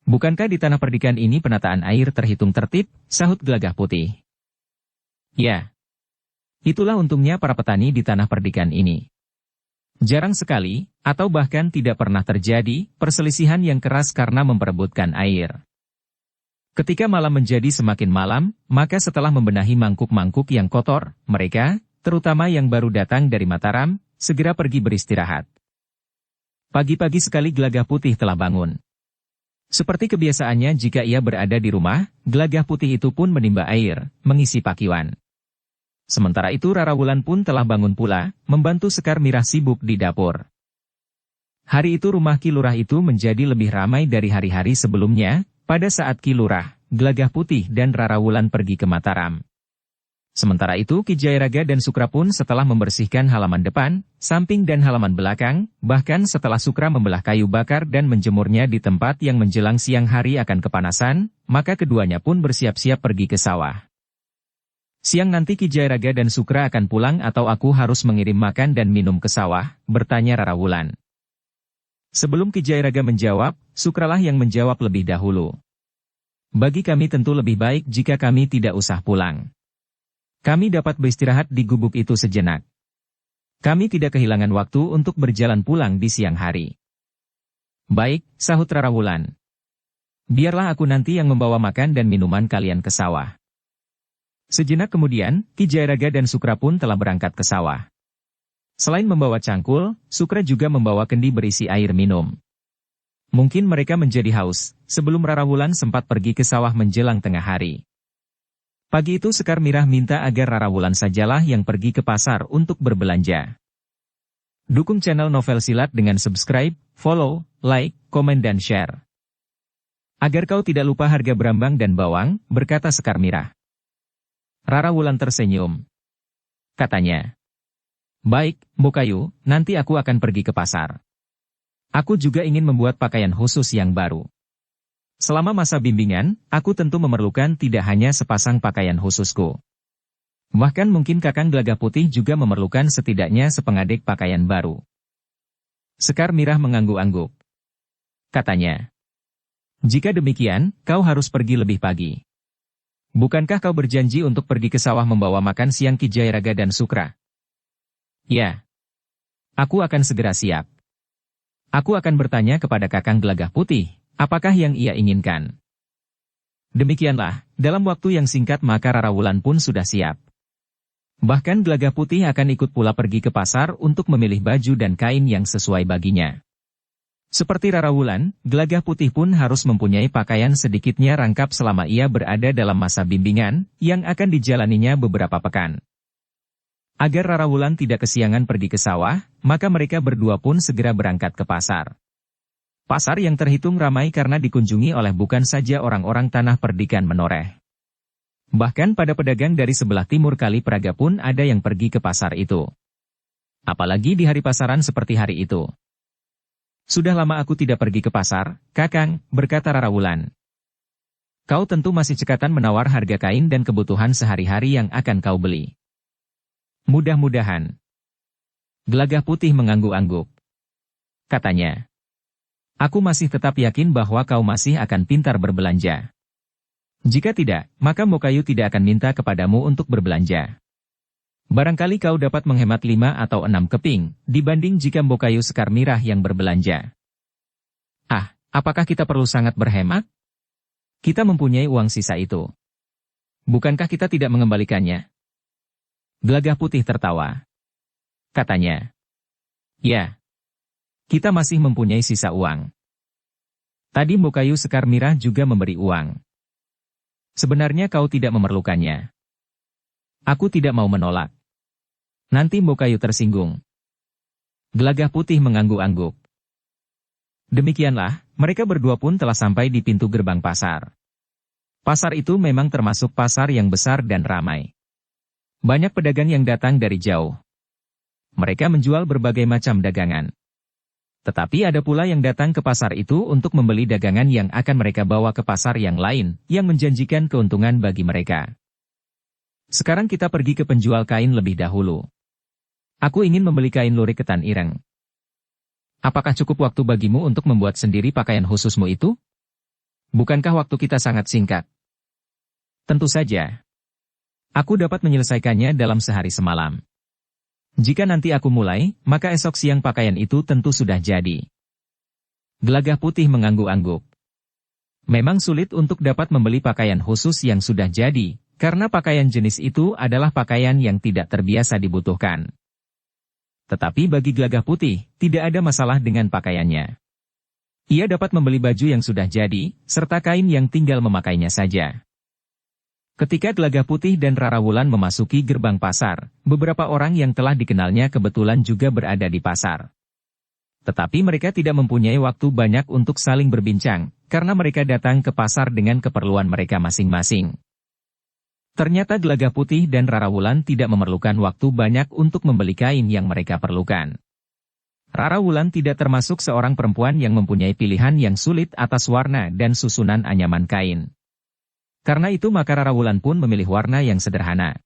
Bukankah di tanah perdikan ini penataan air terhitung tertib, sahut Gelagah Putih. Ya. Itulah untungnya para petani di tanah perdikan ini. Jarang sekali, atau bahkan tidak pernah terjadi, perselisihan yang keras karena memperebutkan air. Ketika malam menjadi semakin malam, maka setelah membenahi mangkuk-mangkuk yang kotor, mereka, terutama yang baru datang dari Mataram, segera pergi beristirahat. Pagi-pagi sekali Gelagah Putih telah bangun. Seperti kebiasaannya jika ia berada di rumah, Gelagah Putih itu pun menimba air, mengisi pakiwan. Sementara itu Rara Wulan pun telah bangun pula, membantu Sekar Mirah sibuk di dapur. Hari itu rumah Ki Lurah itu menjadi lebih ramai dari hari-hari sebelumnya, pada saat Ki Lurah, Gelagah Putih dan Rara Wulan pergi ke Mataram. Sementara itu Ki Jayaraga dan Sukra pun setelah membersihkan halaman depan, samping dan halaman belakang, bahkan setelah Sukra membelah kayu bakar dan menjemurnya di tempat yang menjelang siang hari akan kepanasan, maka keduanya pun bersiap-siap pergi ke sawah. Siang nanti Ki Jayaraga dan Sukra akan pulang atau aku harus mengirim makan dan minum ke sawah, bertanya Rara Wulan. Sebelum Ki Jayaraga menjawab, Sukralah yang menjawab lebih dahulu. Bagi kami tentu lebih baik jika kami tidak usah pulang. Kami dapat beristirahat di gubuk itu sejenak. Kami tidak kehilangan waktu untuk berjalan pulang di siang hari. Baik, sahut Rara Wulan. Biarlah aku nanti yang membawa makan dan minuman kalian ke sawah. Sejenak kemudian, Ki Jayaraga dan Sukra pun telah berangkat ke sawah. Selain membawa cangkul, Sukra juga membawa kendi berisi air minum. Mungkin mereka menjadi haus, sebelum Rara Wulan sempat pergi ke sawah menjelang tengah hari. Pagi itu Sekar Mirah minta agar Rara Wulan sajalah yang pergi ke pasar untuk berbelanja. Dukung channel Novel Silat dengan subscribe, follow, like, komen dan share. Agar kau tidak lupa harga berambang dan bawang, berkata Sekar Mirah. Rara Wulan tersenyum. Katanya. Baik, Mbokayu, nanti aku akan pergi ke pasar. Aku juga ingin membuat pakaian khusus yang baru. Selama masa bimbingan, aku tentu memerlukan tidak hanya sepasang pakaian khususku. Bahkan mungkin Kakang Gelagah Putih juga memerlukan setidaknya sepengadek pakaian baru. Sekar Mirah mengangguk-angguk. Katanya. Jika demikian, kau harus pergi lebih pagi. Bukankah kau berjanji untuk pergi ke sawah membawa makan siang Ki Jayaraga dan Sukra? Ya. Aku akan segera siap. Aku akan bertanya kepada Kakang Gelagah Putih, apakah yang ia inginkan. Demikianlah, dalam waktu yang singkat maka Rara Wulan pun sudah siap. Bahkan Gelagah Putih akan ikut pula pergi ke pasar untuk memilih baju dan kain yang sesuai baginya. Seperti Rara Wulan, Gelagah Putih pun harus mempunyai pakaian sedikitnya rangkap selama ia berada dalam masa bimbingan, yang akan dijalaninya beberapa pekan. Agar Rara Wulan tidak kesiangan pergi ke sawah, maka mereka berdua pun segera berangkat ke pasar. Pasar yang terhitung ramai karena dikunjungi oleh bukan saja orang-orang tanah perdikan menoreh. Bahkan pada pedagang dari sebelah timur Kali Praga pun ada yang pergi ke pasar itu. Apalagi di hari pasaran seperti hari itu. Sudah lama aku tidak pergi ke pasar, Kakang, berkata Rara Wulan. Kau tentu masih cekatan menawar harga kain dan kebutuhan sehari-hari yang akan kau beli. Mudah-mudahan. Gelagah Putih mengangguk-angguk. Katanya. Aku masih tetap yakin bahwa kau masih akan pintar berbelanja. Jika tidak, maka Mbokayu tidak akan minta kepadamu untuk berbelanja. Barangkali kau dapat menghemat 5 atau 6 keping, dibanding jika Mbokayu Sekar Mirah yang berbelanja. Ah, apakah kita perlu sangat berhemat? Kita mempunyai uang sisa itu. Bukankah kita tidak mengembalikannya? Gelagah Putih tertawa. Katanya, "Ya, kita masih mempunyai sisa uang. Tadi Mbokayu Sekar Mirah juga memberi uang. Sebenarnya kau tidak memerlukannya. Aku tidak mau menolak. Nanti Mbokayu tersinggung." Gelagah Putih mengangguk-angguk. Demikianlah, mereka berdua pun telah sampai di pintu gerbang pasar. Pasar itu memang termasuk pasar yang besar dan ramai. Banyak pedagang yang datang dari jauh. Mereka menjual berbagai macam dagangan. Tetapi ada pula yang datang ke pasar itu untuk membeli dagangan yang akan mereka bawa ke pasar yang lain, yang menjanjikan keuntungan bagi mereka. Sekarang kita pergi ke penjual kain lebih dahulu. Aku ingin membeli kain lurik ketan ireng. Apakah cukup waktu bagimu untuk membuat sendiri pakaian khususmu itu? Bukankah waktu kita sangat singkat? Tentu saja. Aku dapat menyelesaikannya dalam sehari semalam. Jika nanti aku mulai, maka esok siang pakaian itu tentu sudah jadi. Gelagah Putih mengangguk-angguk. Memang sulit untuk dapat membeli pakaian khusus yang sudah jadi, karena pakaian jenis itu adalah pakaian yang tidak terbiasa dibutuhkan. Tetapi bagi Gelagah Putih, tidak ada masalah dengan pakaiannya. Ia dapat membeli baju yang sudah jadi, serta kain yang tinggal memakainya saja. Ketika Gelagah Putih dan Rara Wulan memasuki gerbang pasar, beberapa orang yang telah dikenalnya kebetulan juga berada di pasar. Tetapi mereka tidak mempunyai waktu banyak untuk saling berbincang, karena mereka datang ke pasar dengan keperluan mereka masing-masing. Ternyata Gelagah Putih dan Rara Wulan tidak memerlukan waktu banyak untuk membeli kain yang mereka perlukan. Rara Wulan tidak termasuk seorang perempuan yang mempunyai pilihan yang sulit atas warna dan susunan anyaman kain. Karena itu maka Rara Wulan pun memilih warna yang sederhana.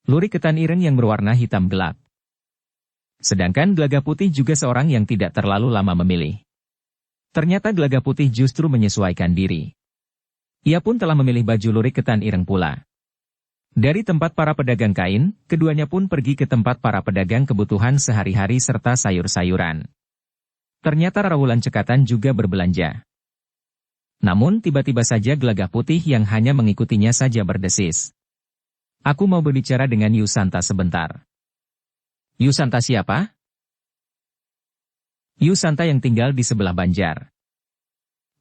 Lurik ketan ireng yang berwarna hitam gelap. Sedangkan Gelagah Putih juga seorang yang tidak terlalu lama memilih. Ternyata Gelagah Putih justru menyesuaikan diri. Ia pun telah memilih baju lurik ketan ireng pula. Dari tempat para pedagang kain, keduanya pun pergi ke tempat para pedagang kebutuhan sehari-hari serta sayur-sayuran. Ternyata Rara Wulan Cekatan juga berbelanja. Namun tiba-tiba saja Gelagah Putih yang hanya mengikutinya saja berdesis. "Aku mau berbicara dengan Yusanta sebentar." "Yusanta siapa?" "Yusanta yang tinggal di sebelah Banjar."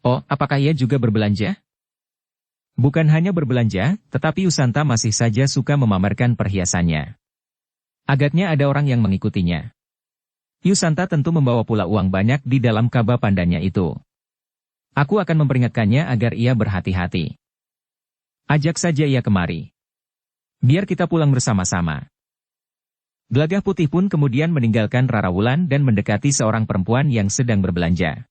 "Oh, apakah ia juga berbelanja?" Bukan hanya berbelanja, tetapi Yusanta masih saja suka memamerkan perhiasannya. Agaknya ada orang yang mengikutinya. Yusanta tentu membawa pula uang banyak di dalam kaba pandannya itu. Aku akan memperingatkannya agar ia berhati-hati. Ajak saja ia kemari. Biar kita pulang bersama-sama. Gelagah Putih pun kemudian meninggalkan Rara Wulan dan mendekati seorang perempuan yang sedang berbelanja.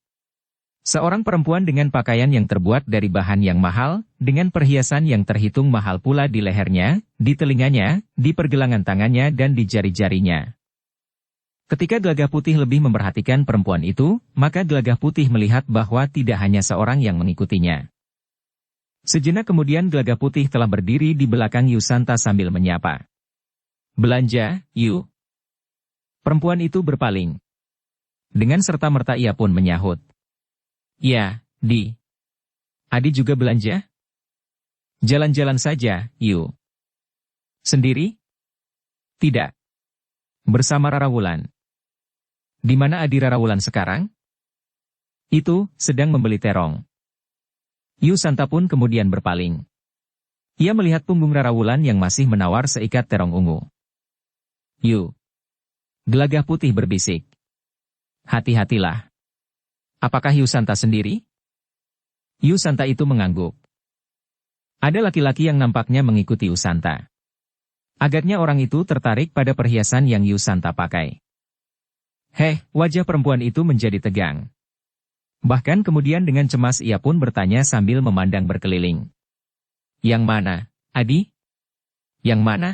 Seorang perempuan dengan pakaian yang terbuat dari bahan yang mahal, dengan perhiasan yang terhitung mahal pula di lehernya, di telinganya, di pergelangan tangannya dan di jari-jarinya. Ketika Gelagah Putih lebih memperhatikan perempuan itu, maka Gelagah Putih melihat bahwa tidak hanya seorang yang mengikutinya. Sejenak kemudian Gelagah Putih telah berdiri di belakang Yusanta sambil menyapa. "Belanja, Yu." Perempuan itu berpaling. Dengan serta-merta ia pun menyahut. "Ya, Di. Adi juga belanja?" "Jalan-jalan saja, Yu." "Sendiri?" "Tidak. Bersama Rara Wulan." "Di mana Adi Rara Wulan sekarang?" "Itu, sedang membeli terong." Yusanta pun kemudian berpaling. Ia melihat punggung Rara Wulan yang masih menawar seikat terong ungu. "Yu." Gelagah Putih berbisik. "Hati-hatilah. Apakah Yusanta sendiri?" Yusanta itu mengangguk. Ada laki-laki yang nampaknya mengikuti Yusanta. Agaknya orang itu tertarik pada perhiasan yang Yusanta pakai. Wajah perempuan itu menjadi tegang. Bahkan kemudian dengan cemas ia pun bertanya sambil memandang berkeliling. "Yang mana, Adi? Yang mana?"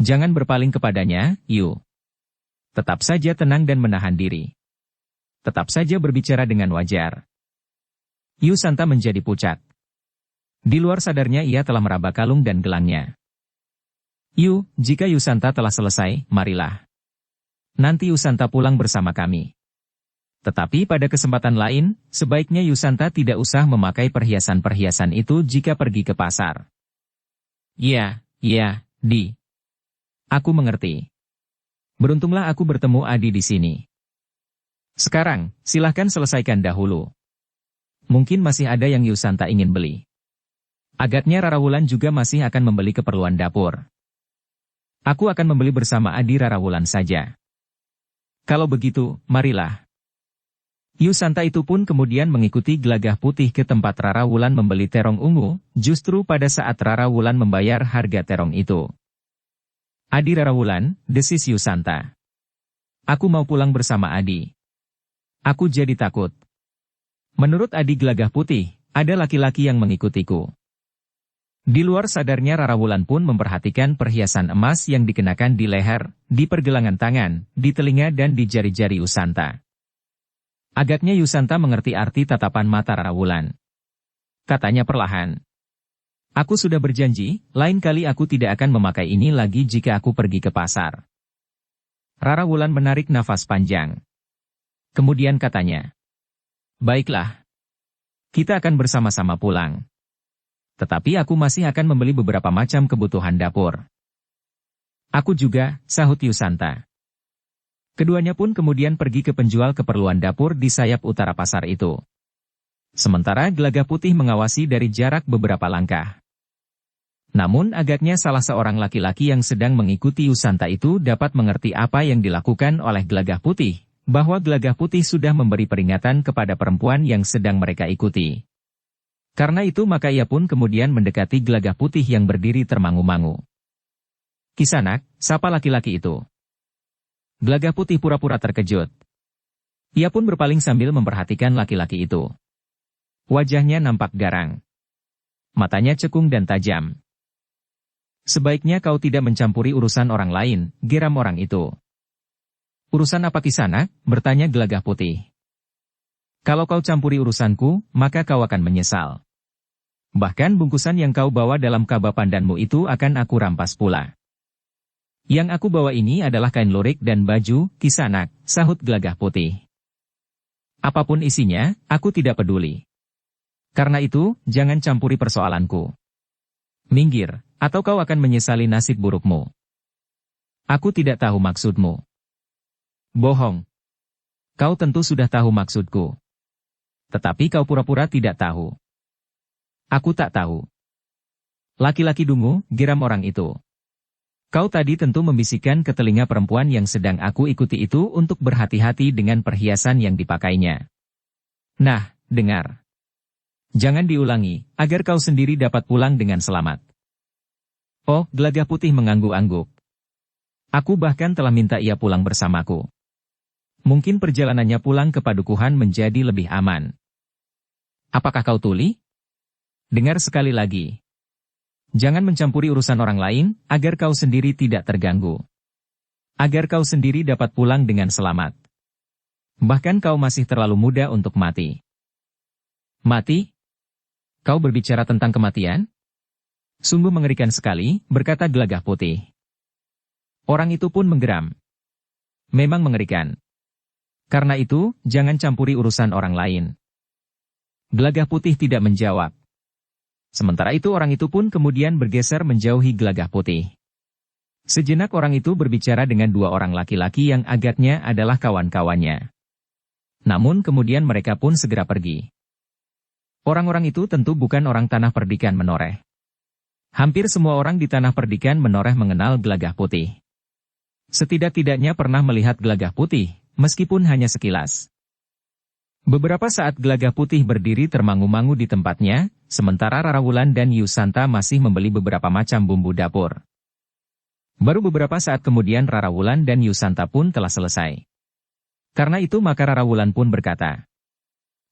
"Jangan berpaling kepadanya, Yu. Tetap saja tenang dan menahan diri. Tetap saja berbicara dengan wajar." Yusanta menjadi pucat. Di luar sadarnya ia telah meraba kalung dan gelangnya. "Yu, jika Yusanta telah selesai, marilah. Nanti Yusanta pulang bersama kami. Tetapi pada kesempatan lain, sebaiknya Yusanta tidak usah memakai perhiasan-perhiasan itu jika pergi ke pasar." Iya, Di." Aku mengerti. Beruntunglah aku bertemu Adi di sini. Sekarang, silahkan selesaikan dahulu. Mungkin masih ada yang Yusanta ingin beli. Agaknya Rara Wulan juga masih akan membeli keperluan dapur. Aku akan membeli bersama Adi Rara Wulan saja. Kalau begitu, marilah. Yusanta itu pun kemudian mengikuti Gelagah Putih ke tempat Rara Wulan membeli terong ungu, justru pada saat Rara Wulan membayar harga terong itu. Adi Rara Wulan, desis Yusanta. Aku mau pulang bersama Adi. Aku jadi takut. Menurut Adi Gelagah Putih, ada laki-laki yang mengikutiku. Di luar sadarnya Rara Wulan pun memperhatikan perhiasan emas yang dikenakan di leher, di pergelangan tangan, di telinga dan di jari-jari Yusanta. Agaknya Yusanta mengerti arti tatapan mata Rara Wulan. Katanya perlahan. Aku sudah berjanji, lain kali aku tidak akan memakai ini lagi jika aku pergi ke pasar. Rara Wulan menarik nafas panjang. Kemudian katanya. Baiklah. Kita akan bersama-sama pulang. Tetapi aku masih akan membeli beberapa macam kebutuhan dapur. Aku juga, sahut Yusanta. Keduanya pun kemudian pergi ke penjual keperluan dapur di sayap utara pasar itu. Sementara Gelagah Putih mengawasi dari jarak beberapa langkah. Namun agaknya salah seorang laki-laki yang sedang mengikuti Yusanta itu dapat mengerti apa yang dilakukan oleh Gelagah Putih, bahwa Gelagah Putih sudah memberi peringatan kepada perempuan yang sedang mereka ikuti. Karena itu maka ia pun kemudian mendekati Gelagah Putih yang berdiri termangu-mangu. Kisanak, siapa laki-laki itu? Gelagah Putih pura-pura terkejut. Ia pun berpaling sambil memperhatikan laki-laki itu. Wajahnya nampak garang. Matanya cekung dan tajam. Sebaiknya kau tidak mencampuri urusan orang lain, geram orang itu. Urusan apa Kisanak? Bertanya Gelagah Putih. Kalau kau campuri urusanku, maka kau akan menyesal. Bahkan bungkusan yang kau bawa dalam kaba pandanmu itu akan aku rampas pula. Yang aku bawa ini adalah kain lurik dan baju, Kisanak, sahut Gelagah Putih. Apapun isinya, aku tidak peduli. Karena itu, jangan campuri persoalanku. Minggir, atau kau akan menyesali nasib burukmu. Aku tidak tahu maksudmu. Bohong. Kau tentu sudah tahu maksudku. Tetapi kau pura-pura tidak tahu. Aku tak tahu. Laki-laki dungu, geram orang itu. Kau tadi tentu membisikkan ke telinga perempuan yang sedang aku ikuti itu untuk berhati-hati dengan perhiasan yang dipakainya. Nah, dengar. Jangan diulangi, agar kau sendiri dapat pulang dengan selamat. Oh, Gelagah Putih mengangguk-angguk. Aku bahkan telah minta ia pulang bersamaku. Mungkin perjalanannya pulang ke padukuhan menjadi lebih aman. Apakah kau tuli? Dengar sekali lagi. Jangan mencampuri urusan orang lain, agar kau sendiri tidak terganggu. Agar kau sendiri dapat pulang dengan selamat. Bahkan kau masih terlalu muda untuk mati. Mati? Kau berbicara tentang kematian? Sungguh mengerikan sekali, berkata Gelagah Putih. Orang itu pun menggeram. Memang mengerikan. Karena itu, jangan campuri urusan orang lain. Gelagah Putih tidak menjawab. Sementara itu orang itu pun kemudian bergeser menjauhi Gelagah Putih. Sejenak orang itu berbicara dengan dua orang laki-laki yang agaknya adalah kawan-kawannya. Namun kemudian mereka pun segera pergi. Orang-orang itu tentu bukan orang Tanah Perdikan Menoreh. Hampir semua orang di Tanah Perdikan Menoreh mengenal Gelagah Putih. Setidak-tidaknya pernah melihat Gelagah Putih, meskipun hanya sekilas. Beberapa saat Gelagah Putih berdiri termangu-mangu di tempatnya, sementara Rara Wulan dan Yusanta masih membeli beberapa macam bumbu dapur. Baru beberapa saat kemudian Rara Wulan dan Yusanta pun telah selesai. Karena itu maka Rara Wulan pun berkata,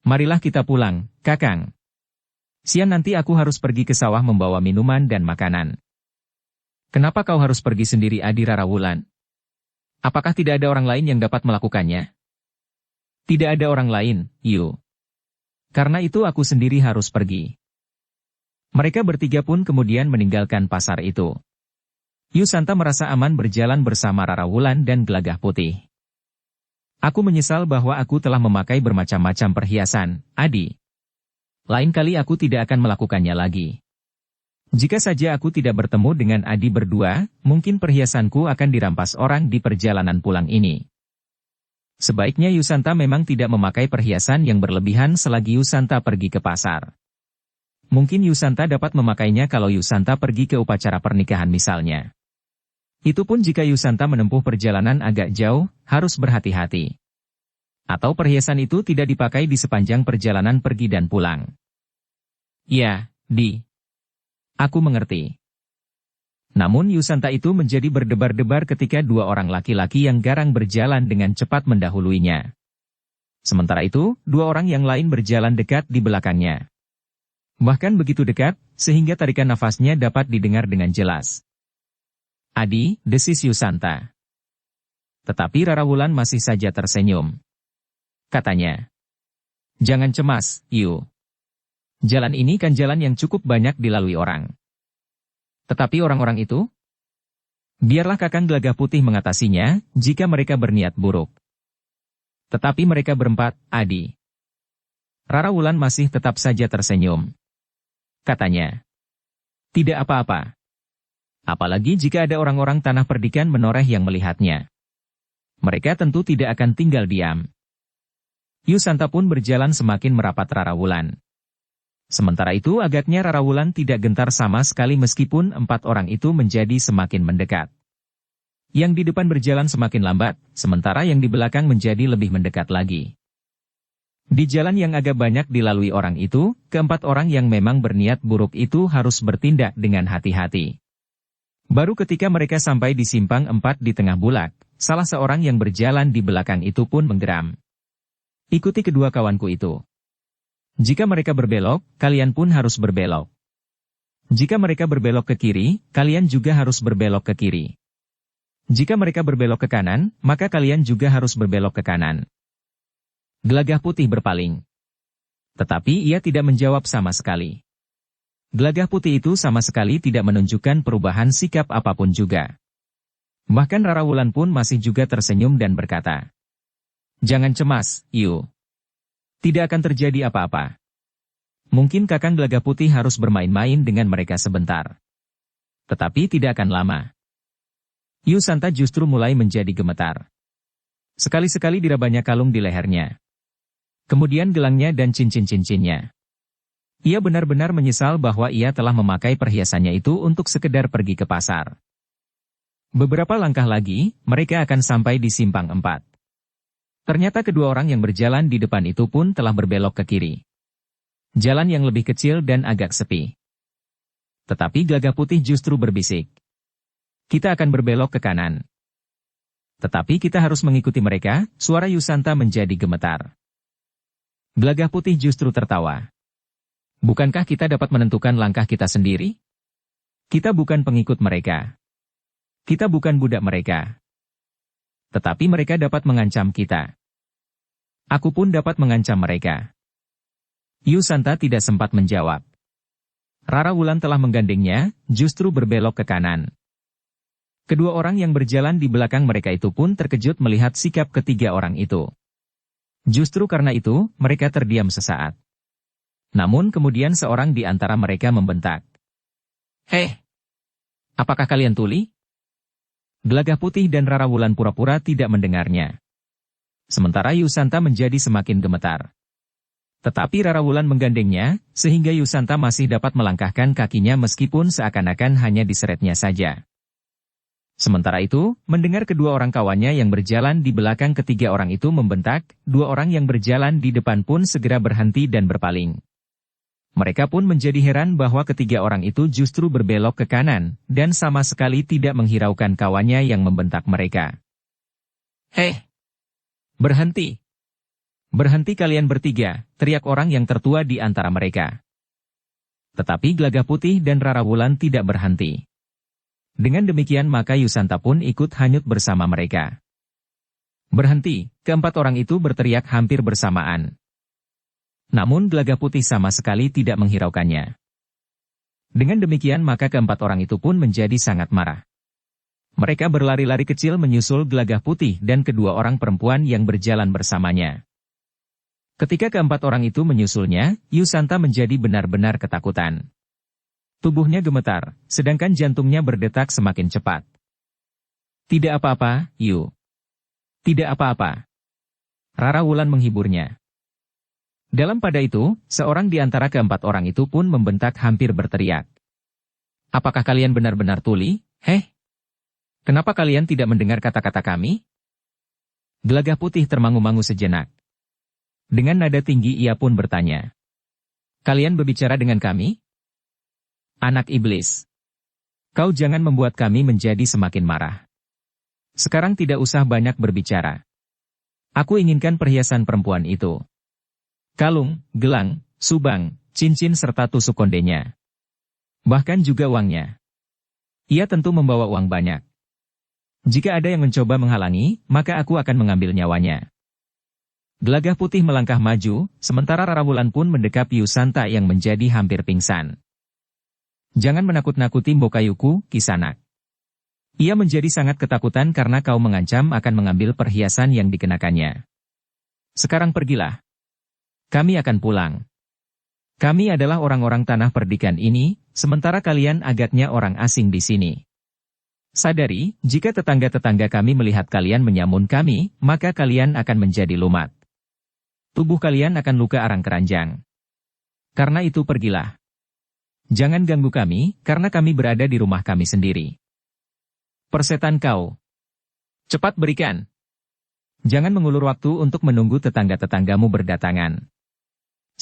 "Marilah kita pulang, Kakang. Siang nanti aku harus pergi ke sawah membawa minuman dan makanan." "Kenapa kau harus pergi sendiri?" Adi Rara Wulan. "Apakah tidak ada orang lain yang dapat melakukannya?" "Tidak ada orang lain, Yu. Karena itu aku sendiri harus pergi." Mereka bertiga pun kemudian meninggalkan pasar itu. Yusanta merasa aman berjalan bersama Rara Wulan dan Gelagah Putih. "Aku menyesal bahwa aku telah memakai bermacam-macam perhiasan, Adi. Lain kali aku tidak akan melakukannya lagi." Jika saja aku tidak bertemu dengan Adi berdua, mungkin perhiasanku akan dirampas orang di perjalanan pulang ini. Sebaiknya Yusanta memang tidak memakai perhiasan yang berlebihan selagi Yusanta pergi ke pasar. Mungkin Yusanta dapat memakainya kalau Yusanta pergi ke upacara pernikahan misalnya. Itu pun jika Yusanta menempuh perjalanan agak jauh, harus berhati-hati. Atau perhiasan itu tidak dipakai di sepanjang perjalanan pergi dan pulang. Ya, Di. Aku mengerti. Namun Yusanta itu menjadi berdebar-debar ketika dua orang laki-laki yang garang berjalan dengan cepat mendahuluinya. Sementara itu, dua orang yang lain berjalan dekat di belakangnya. Bahkan begitu dekat, sehingga tarikan nafasnya dapat didengar dengan jelas. Adi, desis Yusanta. Tetapi Rara Wulan masih saja tersenyum. Katanya. Jangan cemas, Yu. Jalan ini kan jalan yang cukup banyak dilalui orang. Tetapi orang-orang itu? Biarlah Kakang Gelagah Putih mengatasinya, jika mereka berniat buruk. Tetapi mereka berempat, Adi. Rara Wulan masih tetap saja tersenyum. Katanya. Tidak apa-apa. Apalagi jika ada orang-orang tanah perdikan menoreh yang melihatnya. Mereka tentu tidak akan tinggal diam. Yusanta pun berjalan semakin merapat Rara Wulan. Sementara itu agaknya Rara Wulan tidak gentar sama sekali meskipun empat orang itu menjadi semakin mendekat. Yang di depan berjalan semakin lambat, sementara yang di belakang menjadi lebih mendekat lagi. Di jalan yang agak banyak dilalui orang itu, keempat orang yang memang berniat buruk itu harus bertindak dengan hati-hati. Baru ketika mereka sampai di simpang 4 di tengah bulak, salah seorang yang berjalan di belakang itu pun menggeram. Ikuti kedua kawanku itu. Jika mereka berbelok, kalian pun harus berbelok. Jika mereka berbelok ke kiri, kalian juga harus berbelok ke kiri. Jika mereka berbelok ke kanan, maka kalian juga harus berbelok ke kanan. Gelagah Putih berpaling. Tetapi ia tidak menjawab sama sekali. Gelagah Putih itu sama sekali tidak menunjukkan perubahan sikap apapun juga. Bahkan Rara Wulan pun masih juga tersenyum dan berkata, Jangan cemas, Yu. Tidak akan terjadi apa-apa. Mungkin Kakang Gelagah Putih harus bermain-main dengan mereka sebentar. Tetapi tidak akan lama. Yusanta justru mulai menjadi gemetar. Sekali-sekali dirabanya kalung di lehernya. Kemudian gelangnya dan cincin-cincinnya. Ia benar-benar menyesal bahwa ia telah memakai perhiasannya itu untuk sekedar pergi ke pasar. Beberapa langkah lagi, mereka akan sampai di simpang 4. Ternyata kedua orang yang berjalan di depan itu pun telah berbelok ke kiri. Jalan yang lebih kecil dan agak sepi. Tetapi Gelagah Putih justru berbisik. Kita akan berbelok ke kanan. Tetapi kita harus mengikuti mereka, suara Yusanta menjadi gemetar. Gelagah Putih justru tertawa. Bukankah kita dapat menentukan langkah kita sendiri? Kita bukan pengikut mereka. Kita bukan budak mereka. Tetapi mereka dapat mengancam kita. Aku pun dapat mengancam mereka. Yusanta tidak sempat menjawab. Rara Wulan telah menggandengnya, justru berbelok ke kanan. Kedua orang yang berjalan di belakang mereka itu pun terkejut melihat sikap ketiga orang itu. Justru karena itu, mereka terdiam sesaat. Namun kemudian seorang di antara mereka membentak. Hei! Apakah kalian tuli? Gelagah Putih dan Rara Wulan pura-pura tidak mendengarnya. Sementara Yusanta menjadi semakin gemetar. Tetapi Rara Wulan menggandengnya, sehingga Yusanta masih dapat melangkahkan kakinya meskipun seakan-akan hanya diseretnya saja. Sementara itu, mendengar kedua orang kawannya yang berjalan di belakang ketiga orang itu membentak, dua orang yang berjalan di depan pun segera berhenti dan berpaling. Mereka pun menjadi heran bahwa ketiga orang itu justru berbelok ke kanan, dan sama sekali tidak menghiraukan kawannya yang membentak mereka. Hei! Berhenti! Berhenti kalian bertiga, teriak orang yang tertua di antara mereka. Tetapi Gelagah Putih dan Rara Wulan tidak berhenti. Dengan demikian maka Yusanta pun ikut hanyut bersama mereka. Berhenti, keempat orang itu berteriak hampir bersamaan. Namun Gelagah Putih sama sekali tidak menghiraukannya. Dengan demikian maka keempat orang itu pun menjadi sangat marah. Mereka berlari-lari kecil menyusul Gelagah Putih dan kedua orang perempuan yang berjalan bersamanya. Ketika keempat orang itu menyusulnya, Yusanta menjadi benar-benar ketakutan. Tubuhnya gemetar, sedangkan jantungnya berdetak semakin cepat. Tidak apa-apa, Yu. Tidak apa-apa. Rara Wulan menghiburnya. Dalam pada itu, seorang di antara keempat orang itu pun membentak hampir berteriak. Apakah kalian benar-benar tuli? Heh? Kenapa kalian tidak mendengar kata-kata kami? Gelagah Putih termangu-mangu sejenak. Dengan nada tinggi ia pun bertanya. Kalian berbicara dengan kami? Anak iblis. Kau jangan membuat kami menjadi semakin marah. Sekarang tidak usah banyak berbicara. Aku inginkan perhiasan perempuan itu. Kalung, gelang, subang, cincin serta tusuk kondenya. Bahkan juga uangnya. Ia tentu membawa uang banyak. Jika ada yang mencoba menghalangi, maka aku akan mengambil nyawanya. Gelagah Putih melangkah maju, sementara Rara Wulan pun mendekap Yu Santa yang menjadi hampir pingsan. Jangan menakut-nakuti Mbokayuku, Kisanak. Ia menjadi sangat ketakutan karena kau mengancam akan mengambil perhiasan yang dikenakannya. Sekarang pergilah. Kami akan pulang. Kami adalah orang-orang tanah perdikan ini, sementara kalian agaknya orang asing di sini. Sadari, jika tetangga-tetangga kami melihat kalian menyamun kami, maka kalian akan menjadi lumat. Tubuh kalian akan luka arang keranjang. Karena itu pergilah. Jangan ganggu kami, karena kami berada di rumah kami sendiri. Persetan kau. Cepat berikan. Jangan mengulur waktu untuk menunggu tetangga-tetanggamu berdatangan.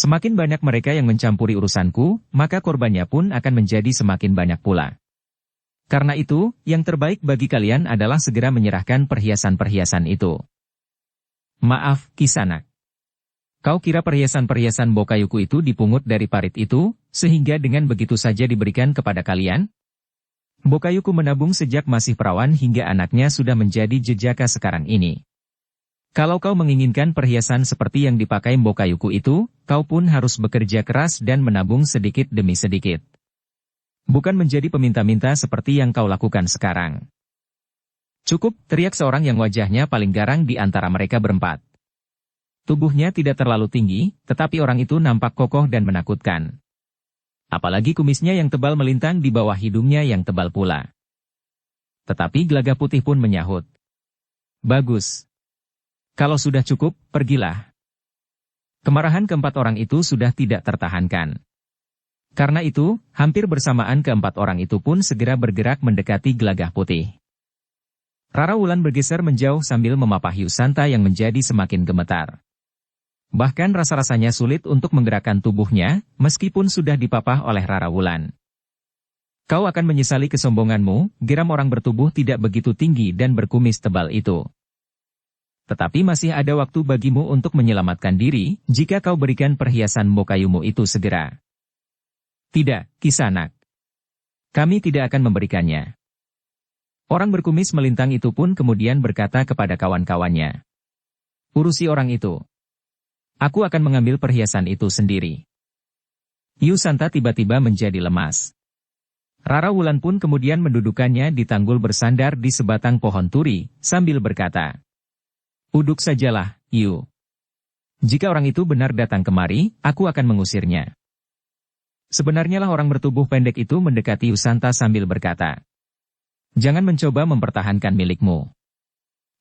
Semakin banyak mereka yang mencampuri urusanku, maka korbannya pun akan menjadi semakin banyak pula. Karena itu, yang terbaik bagi kalian adalah segera menyerahkan perhiasan-perhiasan itu. Maaf, Kisanak. Kau kira perhiasan-perhiasan Mbokayuku itu dipungut dari parit itu, sehingga dengan begitu saja diberikan kepada kalian? Mbokayuku menabung sejak masih perawan hingga anaknya sudah menjadi jejaka sekarang ini. Kalau kau menginginkan perhiasan seperti yang dipakai Mbokayuku itu, kau pun harus bekerja keras dan menabung sedikit demi sedikit. Bukan menjadi peminta-minta seperti yang kau lakukan sekarang. Cukup, teriak seorang yang wajahnya paling garang di antara mereka berempat. Tubuhnya tidak terlalu tinggi, tetapi orang itu nampak kokoh dan menakutkan. Apalagi kumisnya yang tebal melintang di bawah hidungnya yang tebal pula. Tetapi Gelagah Putih pun menyahut. Bagus. Kalau sudah cukup, pergilah. Kemarahan keempat orang itu sudah tidak tertahankan. Karena itu, hampir bersamaan keempat orang itu pun segera bergerak mendekati Gelagah Putih. Rara Wulan bergeser menjauh sambil memapah Yu Santa yang menjadi semakin gemetar. Bahkan rasa-rasanya sulit untuk menggerakkan tubuhnya, meskipun sudah dipapah oleh Rara Wulan. Kau akan menyesali kesombonganmu, geram orang bertubuh tidak begitu tinggi dan berkumis tebal itu. Tetapi masih ada waktu bagimu untuk menyelamatkan diri, jika kau berikan perhiasan Mbokayumu itu segera. Tidak, Kisanak. Kami tidak akan memberikannya. Orang berkumis melintang itu pun kemudian berkata kepada kawan-kawannya. Urusi orang itu. Aku akan mengambil perhiasan itu sendiri. Yu Santa tiba-tiba menjadi lemas. Rara Wulan pun kemudian mendudukannya di tanggul bersandar di sebatang pohon turi, sambil berkata. Uduk sajalah, Yu. Jika orang itu benar datang kemari, aku akan mengusirnya. Sebenarnya lah orang bertubuh pendek itu mendekati Yu Santa sambil berkata. Jangan mencoba mempertahankan milikmu.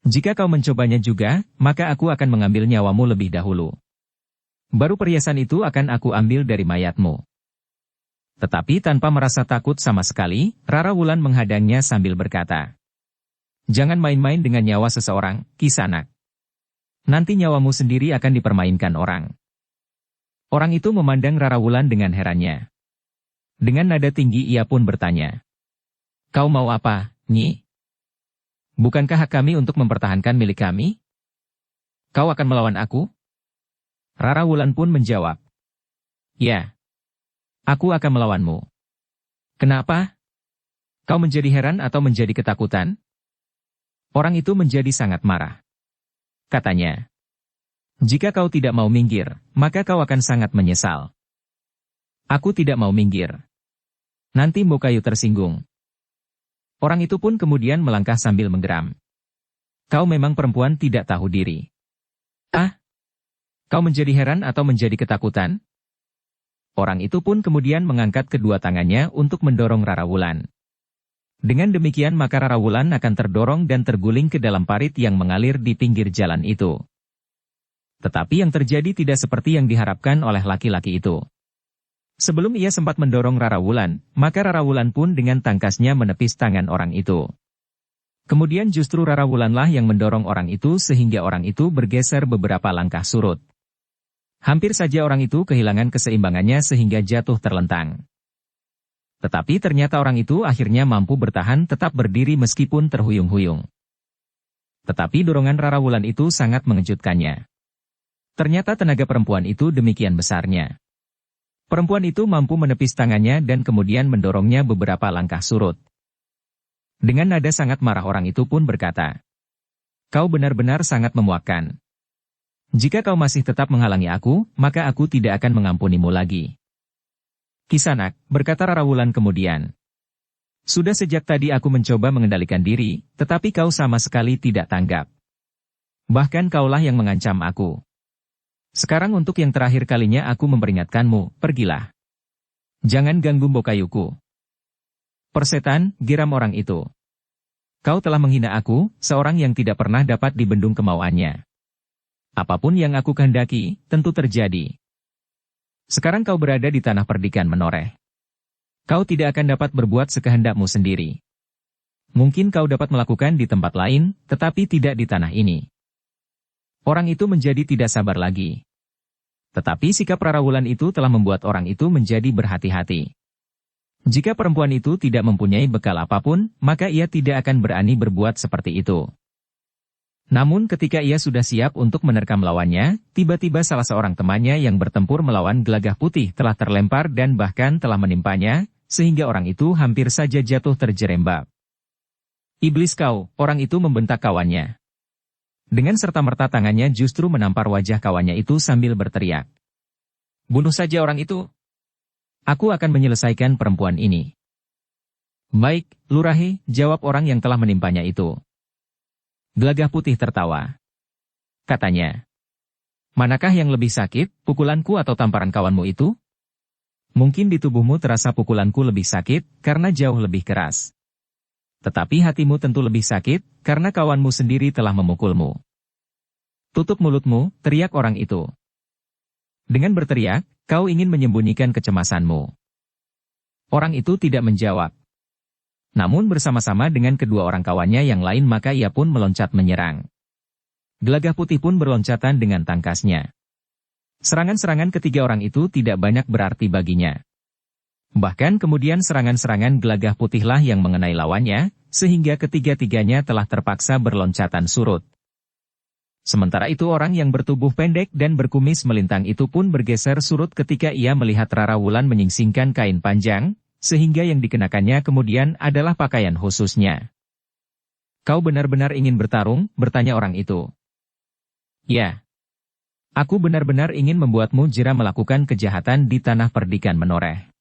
Jika kau mencobanya juga, maka aku akan mengambil nyawamu lebih dahulu. Baru perhiasan itu akan aku ambil dari mayatmu. Tetapi tanpa merasa takut sama sekali, Rara Wulan menghadangnya sambil berkata. Jangan main-main dengan nyawa seseorang, Kisanak. Nanti nyawamu sendiri akan dipermainkan orang. Orang itu memandang Rara Wulan dengan herannya. Dengan nada tinggi ia pun bertanya. Kau mau apa, Nyi? Bukankah hak kami untuk mempertahankan milik kami? Kau akan melawan aku? Rara Wulan pun menjawab. Ya. Aku akan melawanmu. Kenapa? Kau menjadi heran atau menjadi ketakutan? Orang itu menjadi sangat marah. Katanya. Jika kau tidak mau minggir, maka kau akan sangat menyesal. Aku tidak mau minggir. Nanti Mbokayu tersinggung. Orang itu pun kemudian melangkah sambil menggeram. Kau memang perempuan tidak tahu diri. Ah? Kau menjadi heran atau menjadi ketakutan? Orang itu pun kemudian mengangkat kedua tangannya untuk mendorong Rara Wulan. Dengan demikian maka Rara Wulan akan terdorong dan terguling ke dalam parit yang mengalir di pinggir jalan itu. Tetapi yang terjadi tidak seperti yang diharapkan oleh laki-laki itu. Sebelum ia sempat mendorong Rara Wulan, maka Rara Wulan pun dengan tangkasnya menepis tangan orang itu. Kemudian justru Rara Wulanlah yang mendorong orang itu sehingga orang itu bergeser beberapa langkah surut. Hampir saja orang itu kehilangan keseimbangannya sehingga jatuh terlentang. Tetapi ternyata orang itu akhirnya mampu bertahan tetap berdiri meskipun terhuyung-huyung. Tetapi dorongan Rara Wulan itu sangat mengejutkannya. Ternyata tenaga perempuan itu demikian besarnya. Perempuan itu mampu menepis tangannya dan kemudian mendorongnya beberapa langkah surut. Dengan nada sangat marah orang itu pun berkata, "Kau benar-benar sangat memuakkan. Jika kau masih tetap menghalangi aku, maka aku tidak akan mengampunimu lagi." "Kisanak," berkata Rara Wulan kemudian. "Sudah sejak tadi aku mencoba mengendalikan diri, tetapi kau sama sekali tidak tanggap. Bahkan kaulah yang mengancam aku. Sekarang untuk yang terakhir kalinya aku memperingatkanmu, pergilah. Jangan ganggu Bokayuku." "Persetan," geram orang itu. "Kau telah menghina aku, seorang yang tidak pernah dapat dibendung kemauannya. Apapun yang aku kehendaki, tentu terjadi. Sekarang kau berada di tanah perdikan menoreh. Kau tidak akan dapat berbuat sekehendakmu sendiri. Mungkin kau dapat melakukan di tempat lain, tetapi tidak di tanah ini." Orang itu menjadi tidak sabar lagi. Tetapi sikap Rara Wulan itu telah membuat orang itu menjadi berhati-hati. Jika perempuan itu tidak mempunyai bekal apapun, maka ia tidak akan berani berbuat seperti itu. Namun ketika ia sudah siap untuk menerkam lawannya, tiba-tiba salah seorang temannya yang bertempur melawan Gelagah Putih telah terlempar dan bahkan telah menimpanya, sehingga orang itu hampir saja jatuh terjerembab. "Iblis kau!" orang itu membentak kawannya. Dengan serta-merta tangannya justru menampar wajah kawannya itu sambil berteriak, "Bunuh saja orang itu! Aku akan menyelesaikan perempuan ini." "Baik, Lurahi," jawab orang yang telah menimpanya itu. Gelagah Putih tertawa. Katanya, "Manakah yang lebih sakit, pukulanku atau tamparan kawanmu itu? Mungkin di tubuhmu terasa pukulanku lebih sakit, karena jauh lebih keras. Tetapi hatimu tentu lebih sakit, karena kawanmu sendiri telah memukulmu." "Tutup mulutmu," teriak orang itu. Dengan berteriak, kau ingin menyembunyikan kecemasanmu. Orang itu tidak menjawab. Namun bersama-sama dengan kedua orang kawannya yang lain maka ia pun meloncat menyerang. Gelagah Putih pun berloncatan dengan tangkasnya. Serangan-serangan ketiga orang itu tidak banyak berarti baginya. Bahkan kemudian serangan-serangan Gelagah Putihlah yang mengenai lawannya, sehingga ketiga-tiganya telah terpaksa berloncatan surut. Sementara itu orang yang bertubuh pendek dan berkumis melintang itu pun bergeser surut ketika ia melihat Rara Wulan menyingsingkan kain panjang, sehingga yang dikenakannya kemudian adalah pakaian khususnya. "Kau benar-benar ingin bertarung?" bertanya orang itu. "Ya. Aku benar-benar ingin membuatmu jera melakukan kejahatan di tanah perdikan menoreh."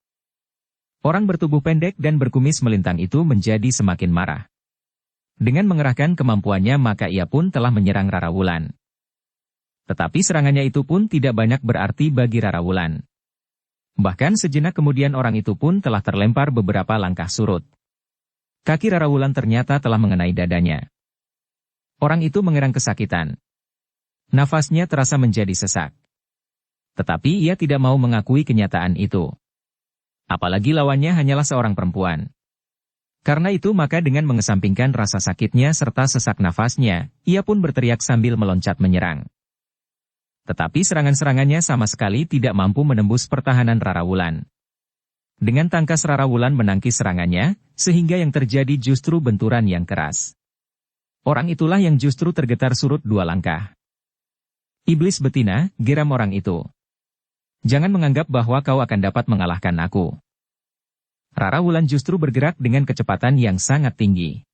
Orang bertubuh pendek dan berkumis melintang itu menjadi semakin marah. Dengan mengerahkan kemampuannya maka ia pun telah menyerang Rara Wulan. Tetapi serangannya itu pun tidak banyak berarti bagi Rara Wulan. Bahkan sejenak kemudian orang itu pun telah terlempar beberapa langkah surut. Kaki Rara Wulan ternyata telah mengenai dadanya. Orang itu mengerang kesakitan. Nafasnya terasa menjadi sesak. Tetapi ia tidak mau mengakui kenyataan itu. Apalagi lawannya hanyalah seorang perempuan. Karena itu maka dengan mengesampingkan rasa sakitnya serta sesak nafasnya, ia pun berteriak sambil meloncat menyerang. Tetapi serangan-serangannya sama sekali tidak mampu menembus pertahanan Rara Wulan. Dengan tangkas Rara Wulan menangkis serangannya, sehingga yang terjadi justru benturan yang keras. Orang itulah yang justru tergetar surut dua langkah. "Iblis betina," geram orang itu. "Jangan menganggap bahwa kau akan dapat mengalahkan aku." Rara Wulan justru bergerak dengan kecepatan yang sangat tinggi.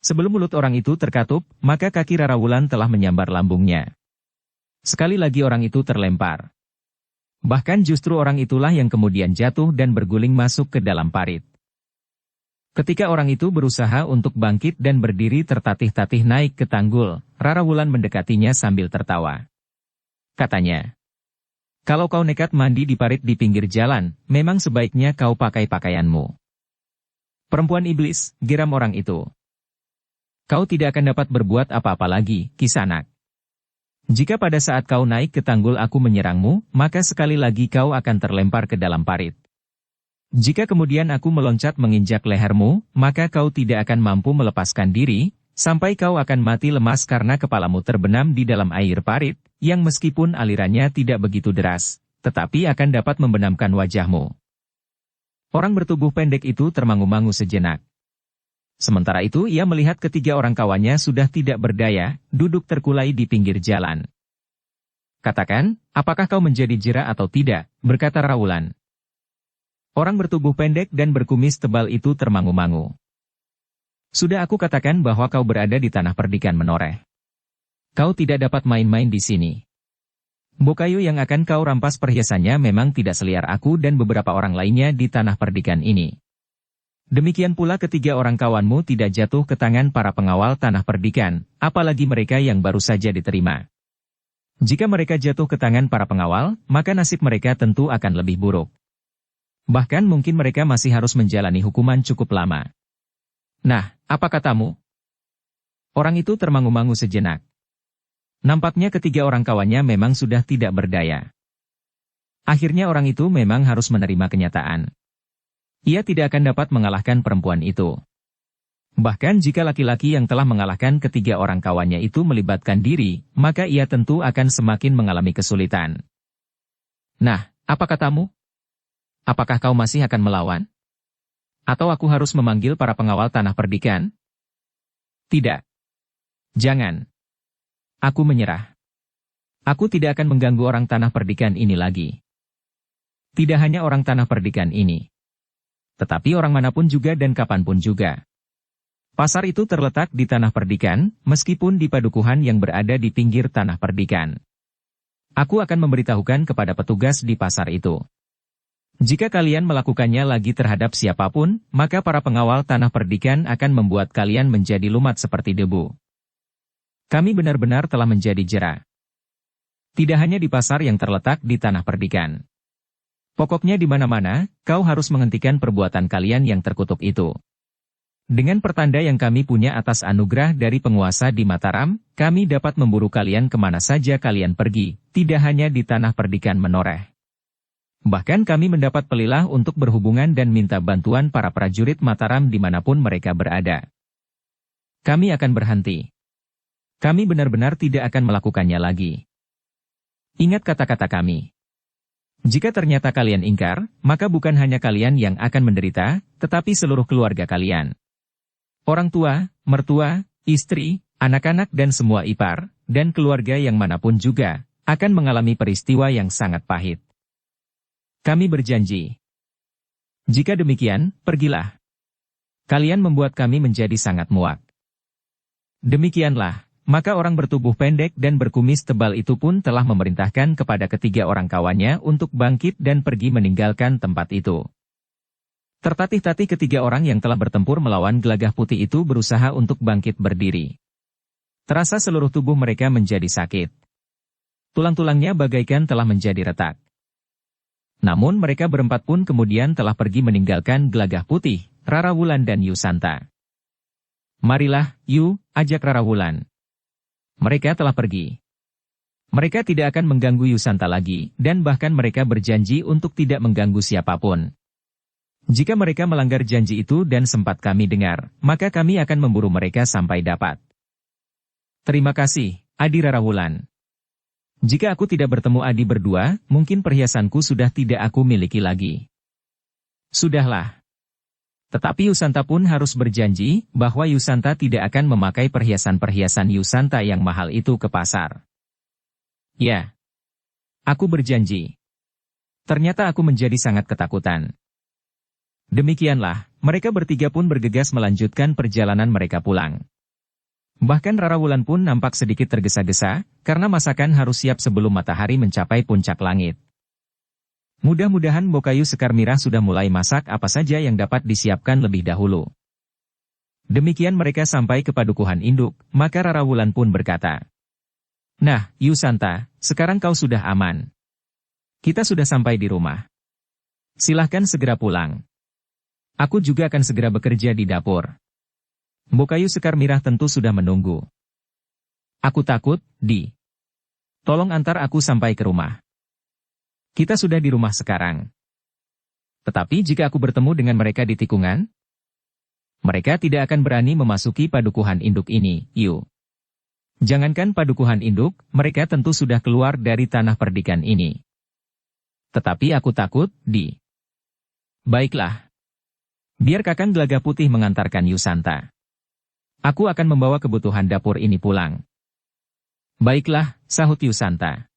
Sebelum mulut orang itu terkatup, maka kaki Rara Wulan telah menyambar lambungnya. Sekali lagi orang itu terlempar. Bahkan justru orang itulah yang kemudian jatuh dan berguling masuk ke dalam parit. Ketika orang itu berusaha untuk bangkit dan berdiri tertatih-tatih naik ke tanggul, Rara Wulan mendekatinya sambil tertawa. Katanya, Kalau kau nekat mandi di parit di pinggir jalan, memang sebaiknya kau pakai pakaianmu. Perempuan iblis, geram orang itu. Kau tidak akan dapat berbuat apa-apa lagi, Kisanak. Jika pada saat kau naik ke tanggul aku menyerangmu, maka sekali lagi kau akan terlempar ke dalam parit. Jika kemudian aku meloncat menginjak lehermu, maka kau tidak akan mampu melepaskan diri, sampai kau akan mati lemas karena kepalamu terbenam di dalam air parit, yang meskipun alirannya tidak begitu deras, tetapi akan dapat membenamkan wajahmu. Orang bertubuh pendek itu termangu-mangu sejenak. Sementara itu ia melihat ketiga orang kawannya sudah tidak berdaya, duduk terkulai di pinggir jalan. Katakan, apakah kau menjadi jera atau tidak, berkata Rawulan. Orang bertubuh pendek dan berkumis tebal itu termangu-mangu. Sudah aku katakan bahwa kau berada di tanah perdikan menoreh. Kau tidak dapat main-main di sini. Bokayu yang akan kau rampas perhiasannya memang tidak seliar aku dan beberapa orang lainnya di tanah perdikan ini. Demikian pula ketiga orang kawanmu tidak jatuh ke tangan para pengawal tanah perdikan, apalagi mereka yang baru saja diterima. Jika mereka jatuh ke tangan para pengawal, maka nasib mereka tentu akan lebih buruk. Bahkan mungkin mereka masih harus menjalani hukuman cukup lama. Nah, apa katamu? Orang itu termangu-mangu sejenak. Nampaknya ketiga orang kawannya memang sudah tidak berdaya. Akhirnya orang itu memang harus menerima kenyataan. Ia tidak akan dapat mengalahkan perempuan itu. Bahkan jika laki-laki yang telah mengalahkan ketiga orang kawannya itu melibatkan diri, maka ia tentu akan semakin mengalami kesulitan. Nah, apa katamu? Apakah kau masih akan melawan? Atau aku harus memanggil para pengawal tanah perdikan? Tidak. Jangan. Aku menyerah. Aku tidak akan mengganggu orang tanah perdikan ini lagi. Tidak hanya orang tanah perdikan ini. Tetapi orang manapun juga dan kapanpun juga. Pasar itu terletak di tanah perdikan, meskipun di padukuhan yang berada di pinggir tanah perdikan. Aku akan memberitahukan kepada petugas di pasar itu. Jika kalian melakukannya lagi terhadap siapapun, maka para pengawal tanah perdikan akan membuat kalian menjadi lumat seperti debu. Kami benar-benar telah menjadi jera. Tidak hanya di pasar yang terletak di tanah perdikan. Pokoknya di mana-mana, kau harus menghentikan perbuatan kalian yang terkutuk itu. Dengan pertanda yang kami punya atas anugerah dari penguasa di Mataram, kami dapat memburu kalian kemana saja kalian pergi, tidak hanya di tanah perdikan menoreh. Bahkan kami mendapat pelilah untuk berhubungan dan minta bantuan para prajurit Mataram dimanapun mereka berada. Kami akan berhenti. Kami benar-benar tidak akan melakukannya lagi. Ingat kata-kata kami. Jika ternyata kalian ingkar, maka bukan hanya kalian yang akan menderita, tetapi seluruh keluarga kalian. Orang tua, mertua, istri, anak-anak dan semua ipar, dan keluarga yang manapun juga, akan mengalami peristiwa yang sangat pahit. Kami berjanji. Jika demikian, pergilah. Kalian membuat kami menjadi sangat muak. Demikianlah. Maka orang bertubuh pendek dan berkumis tebal itu pun telah memerintahkan kepada ketiga orang kawannya untuk bangkit dan pergi meninggalkan tempat itu. Tertatih-tatih ketiga orang yang telah bertempur melawan Gelagah Putih itu berusaha untuk bangkit berdiri. Terasa seluruh tubuh mereka menjadi sakit. Tulang-tulangnya bagaikan telah menjadi retak. Namun mereka berempat pun kemudian telah pergi meninggalkan Gelagah Putih, Rarawulan dan Yusanta. Marilah, Yu, ajak Rarawulan. Mereka telah pergi. Mereka tidak akan mengganggu Yusanta lagi, dan bahkan mereka berjanji untuk tidak mengganggu siapapun. Jika mereka melanggar janji itu dan sempat kami dengar, maka kami akan memburu mereka sampai dapat. Terima kasih, Adi Rarawulan. Jika aku tidak bertemu Adi berdua, mungkin perhiasanku sudah tidak aku miliki lagi. Sudahlah. Tetapi Yusanta pun harus berjanji bahwa Yusanta tidak akan memakai perhiasan-perhiasan Yusanta yang mahal itu ke pasar. Ya. Aku berjanji. Ternyata aku menjadi sangat ketakutan. Demikianlah, mereka bertiga pun bergegas melanjutkan perjalanan mereka pulang. Bahkan Rarawulan pun nampak sedikit tergesa-gesa, karena masakan harus siap sebelum matahari mencapai puncak langit. Mudah-mudahan Bokayu Sekar Mirah sudah mulai masak apa saja yang dapat disiapkan lebih dahulu. Demikian mereka sampai ke padukuhan induk, maka Rarawulan pun berkata, "Nah, Yusanta, sekarang kau sudah aman. Kita sudah sampai di rumah. Silahkan segera pulang. Aku juga akan segera bekerja di dapur. Bokayu Sekar Mirah tentu sudah menunggu. Aku takut, Di. Tolong antar aku sampai ke rumah. Kita sudah di rumah sekarang. Tetapi jika aku bertemu dengan mereka di tikungan, mereka tidak akan berani memasuki padukuhan induk ini, Yu. Jangankan padukuhan induk, mereka tentu sudah keluar dari tanah perdikan ini. Tetapi aku takut, Di. Baiklah. Biar Kakang Gelagah Putih mengantarkan Yusanta. Aku akan membawa kebutuhan dapur ini pulang. Baiklah, sahut Yusanta.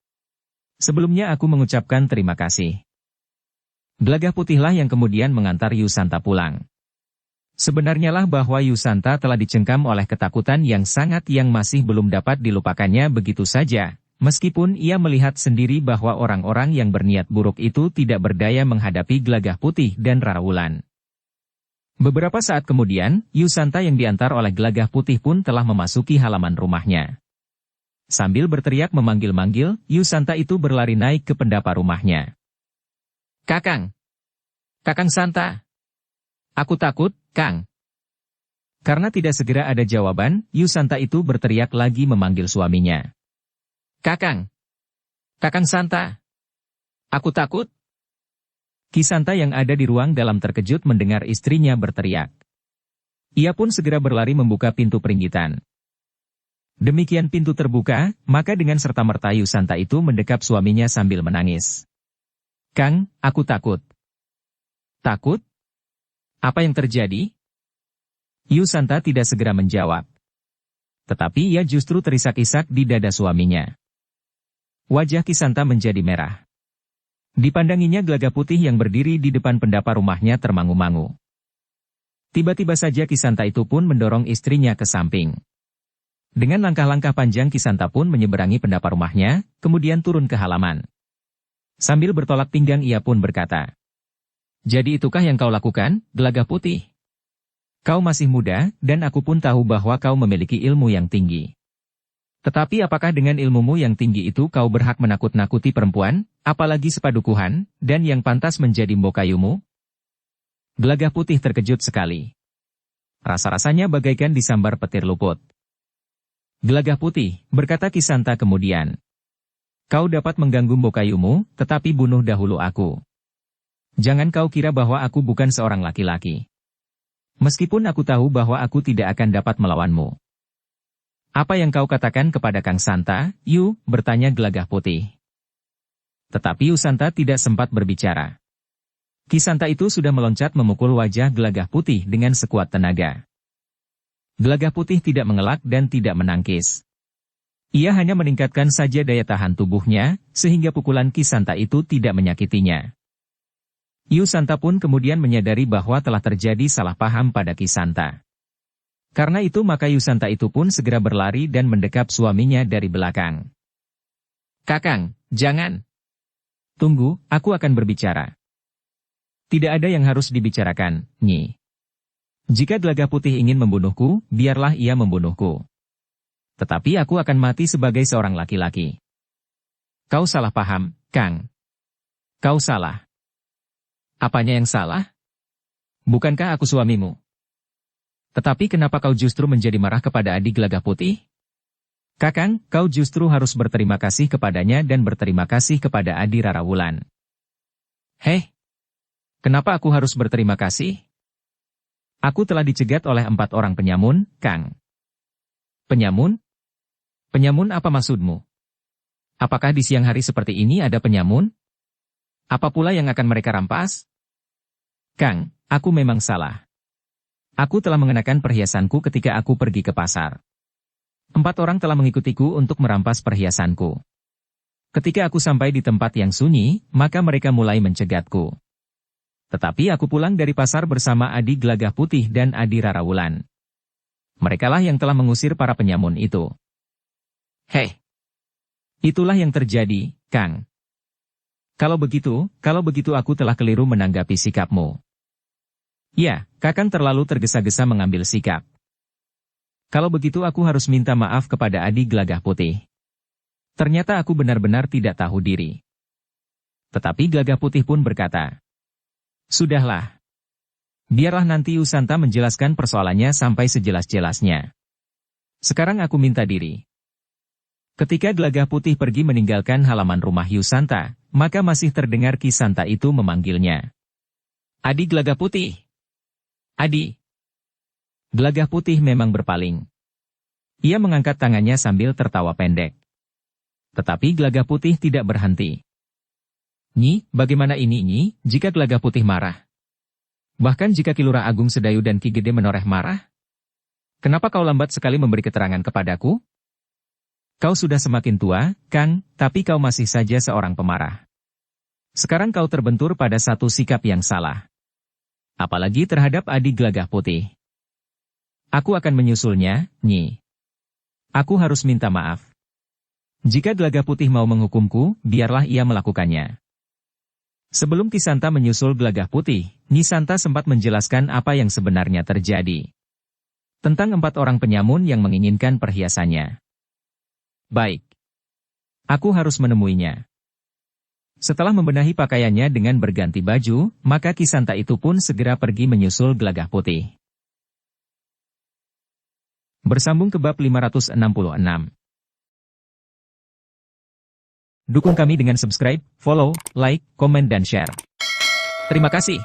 Sebelumnya aku mengucapkan terima kasih. Gelagah Putihlah yang kemudian mengantar Yusanta pulang. Sebenarnya lah bahwa Yusanta telah dicengkam oleh ketakutan yang sangat yang masih belum dapat dilupakannya begitu saja, meskipun ia melihat sendiri bahwa orang-orang yang berniat buruk itu tidak berdaya menghadapi Gelagah Putih dan Rara Wulan. Beberapa saat kemudian, Yusanta yang diantar oleh Gelagah Putih pun telah memasuki halaman rumahnya. Sambil berteriak memanggil-manggil, Yusanta itu berlari naik ke pendapa rumahnya. Kakang! Kakang Santa! Aku takut, Kang. Karena tidak segera ada jawaban, Yusanta itu berteriak lagi memanggil suaminya. Kakang! Kakang Santa! Aku takut! Kisanta yang ada di ruang dalam terkejut mendengar istrinya berteriak. Ia pun segera berlari membuka pintu peringgitan. Demikian pintu terbuka, maka dengan serta-merta Yusanta itu mendekap suaminya sambil menangis. Kang, aku takut. Takut? Apa yang terjadi? Yusanta tidak segera menjawab. Tetapi ia justru terisak-isak di dada suaminya. Wajah Kisanta menjadi merah. Dipandanginya Gelagah Putih yang berdiri di depan pendapa rumahnya termangu-mangu. Tiba-tiba saja Kisanta itu pun mendorong istrinya ke samping. Dengan langkah-langkah panjang Kisanta pun menyeberangi pendapa rumahnya, kemudian turun ke halaman. Sambil bertolak pinggang ia pun berkata, jadi itukah yang kau lakukan, Gelagah Putih? Kau masih muda, dan aku pun tahu bahwa kau memiliki ilmu yang tinggi. Tetapi apakah dengan ilmumu yang tinggi itu kau berhak menakut-nakuti perempuan, apalagi sepadukuhan, dan yang pantas menjadi mbokayumu? Gelagah Putih terkejut sekali. Rasa-rasanya bagaikan disambar petir luput. Gelagah Putih, berkata Kisanta kemudian. Kau dapat mengganggu mbokayumu, tetapi bunuh dahulu aku. Jangan kau kira bahwa aku bukan seorang laki-laki. Meskipun aku tahu bahwa aku tidak akan dapat melawanmu. Apa yang kau katakan kepada Kang Santa, Yu? Bertanya Gelagah Putih. Tetapi Yusanta tidak sempat berbicara. Kisanta itu sudah meloncat memukul wajah Gelagah Putih dengan sekuat tenaga. Gelagah Putih tidak mengelak dan tidak menangkis. Ia hanya meningkatkan saja daya tahan tubuhnya, sehingga pukulan Kisanta itu tidak menyakitinya. Yusanta pun kemudian menyadari bahwa telah terjadi salah paham pada Kisanta. Karena itu maka Yusanta itu pun segera berlari dan mendekap suaminya dari belakang. Kakang, jangan. Tunggu, aku akan berbicara. Tidak ada yang harus dibicarakan, Nyi. Jika Gelagah Putih ingin membunuhku, biarlah ia membunuhku. Tetapi aku akan mati sebagai seorang laki-laki. Kau salah paham, Kang. Kau salah. Apanya yang salah? Bukankah aku suamimu? Tetapi kenapa kau justru menjadi marah kepada adik Gelagah Putih? Kakang, kau justru harus berterima kasih kepadanya dan berterima kasih kepada Adi Rara Wulan. Heh, kenapa aku harus berterima kasih? Aku telah dicegat oleh 4 orang penyamun, Kang. Penyamun? Penyamun apa maksudmu? Apakah di siang hari seperti ini ada penyamun? Apa pula yang akan mereka rampas? Kang, aku memang salah. Aku telah mengenakan perhiasanku ketika aku pergi ke pasar. 4 orang telah mengikutiku untuk merampas perhiasanku. Ketika aku sampai di tempat yang sunyi, maka mereka mulai mencegatku. Tetapi aku pulang dari pasar bersama Adi Gelagah Putih dan Adi Rara Wulan. Merekalah yang telah mengusir para penyamun itu. Heh, itulah yang terjadi, Kang. Kalau begitu aku telah keliru menanggapi sikapmu. Ya, Kakang terlalu tergesa-gesa mengambil sikap. Kalau begitu aku harus minta maaf kepada Adi Gelagah Putih. Ternyata aku benar-benar tidak tahu diri. Tetapi Gelagah Putih pun berkata, "Sudahlah. Biarlah nanti Yusanta menjelaskan persoalannya sampai sejelas-jelasnya. Sekarang aku minta diri." Ketika Gelagah Putih pergi meninggalkan halaman rumah Yusanta, maka masih terdengar Ki Santa itu memanggilnya. "Adi Gelagah Putih! Adi!" Gelagah Putih memang berpaling. Ia mengangkat tangannya sambil tertawa pendek. Tetapi Gelagah Putih tidak berhenti. "Nyi, bagaimana ini Nyi, jika Gelagah Putih marah? Bahkan jika Ki Lurah Agung Sedayu dan Ki Gede Menoreh marah? Kenapa kau lambat sekali memberi keterangan kepadaku? Kau sudah semakin tua, Kang, tapi kau masih saja seorang pemarah. Sekarang kau terbentur pada satu sikap yang salah. Apalagi terhadap Adi Gelagah Putih. Aku akan menyusulnya, Nyi. Aku harus minta maaf. Jika Gelagah Putih mau menghukumku, biarlah ia melakukannya." Sebelum Ki Santa menyusul Gelagah Putih, Nyi Santa sempat menjelaskan apa yang sebenarnya terjadi. Tentang 4 orang penyamun yang menginginkan perhiasannya. "Baik. Aku harus menemuinya." Setelah membenahi pakaiannya dengan berganti baju, maka Ki Santa itu pun segera pergi menyusul Gelagah Putih. Bersambung ke bab 566. Dukung kami dengan subscribe, follow, like, komen dan share. Terima kasih.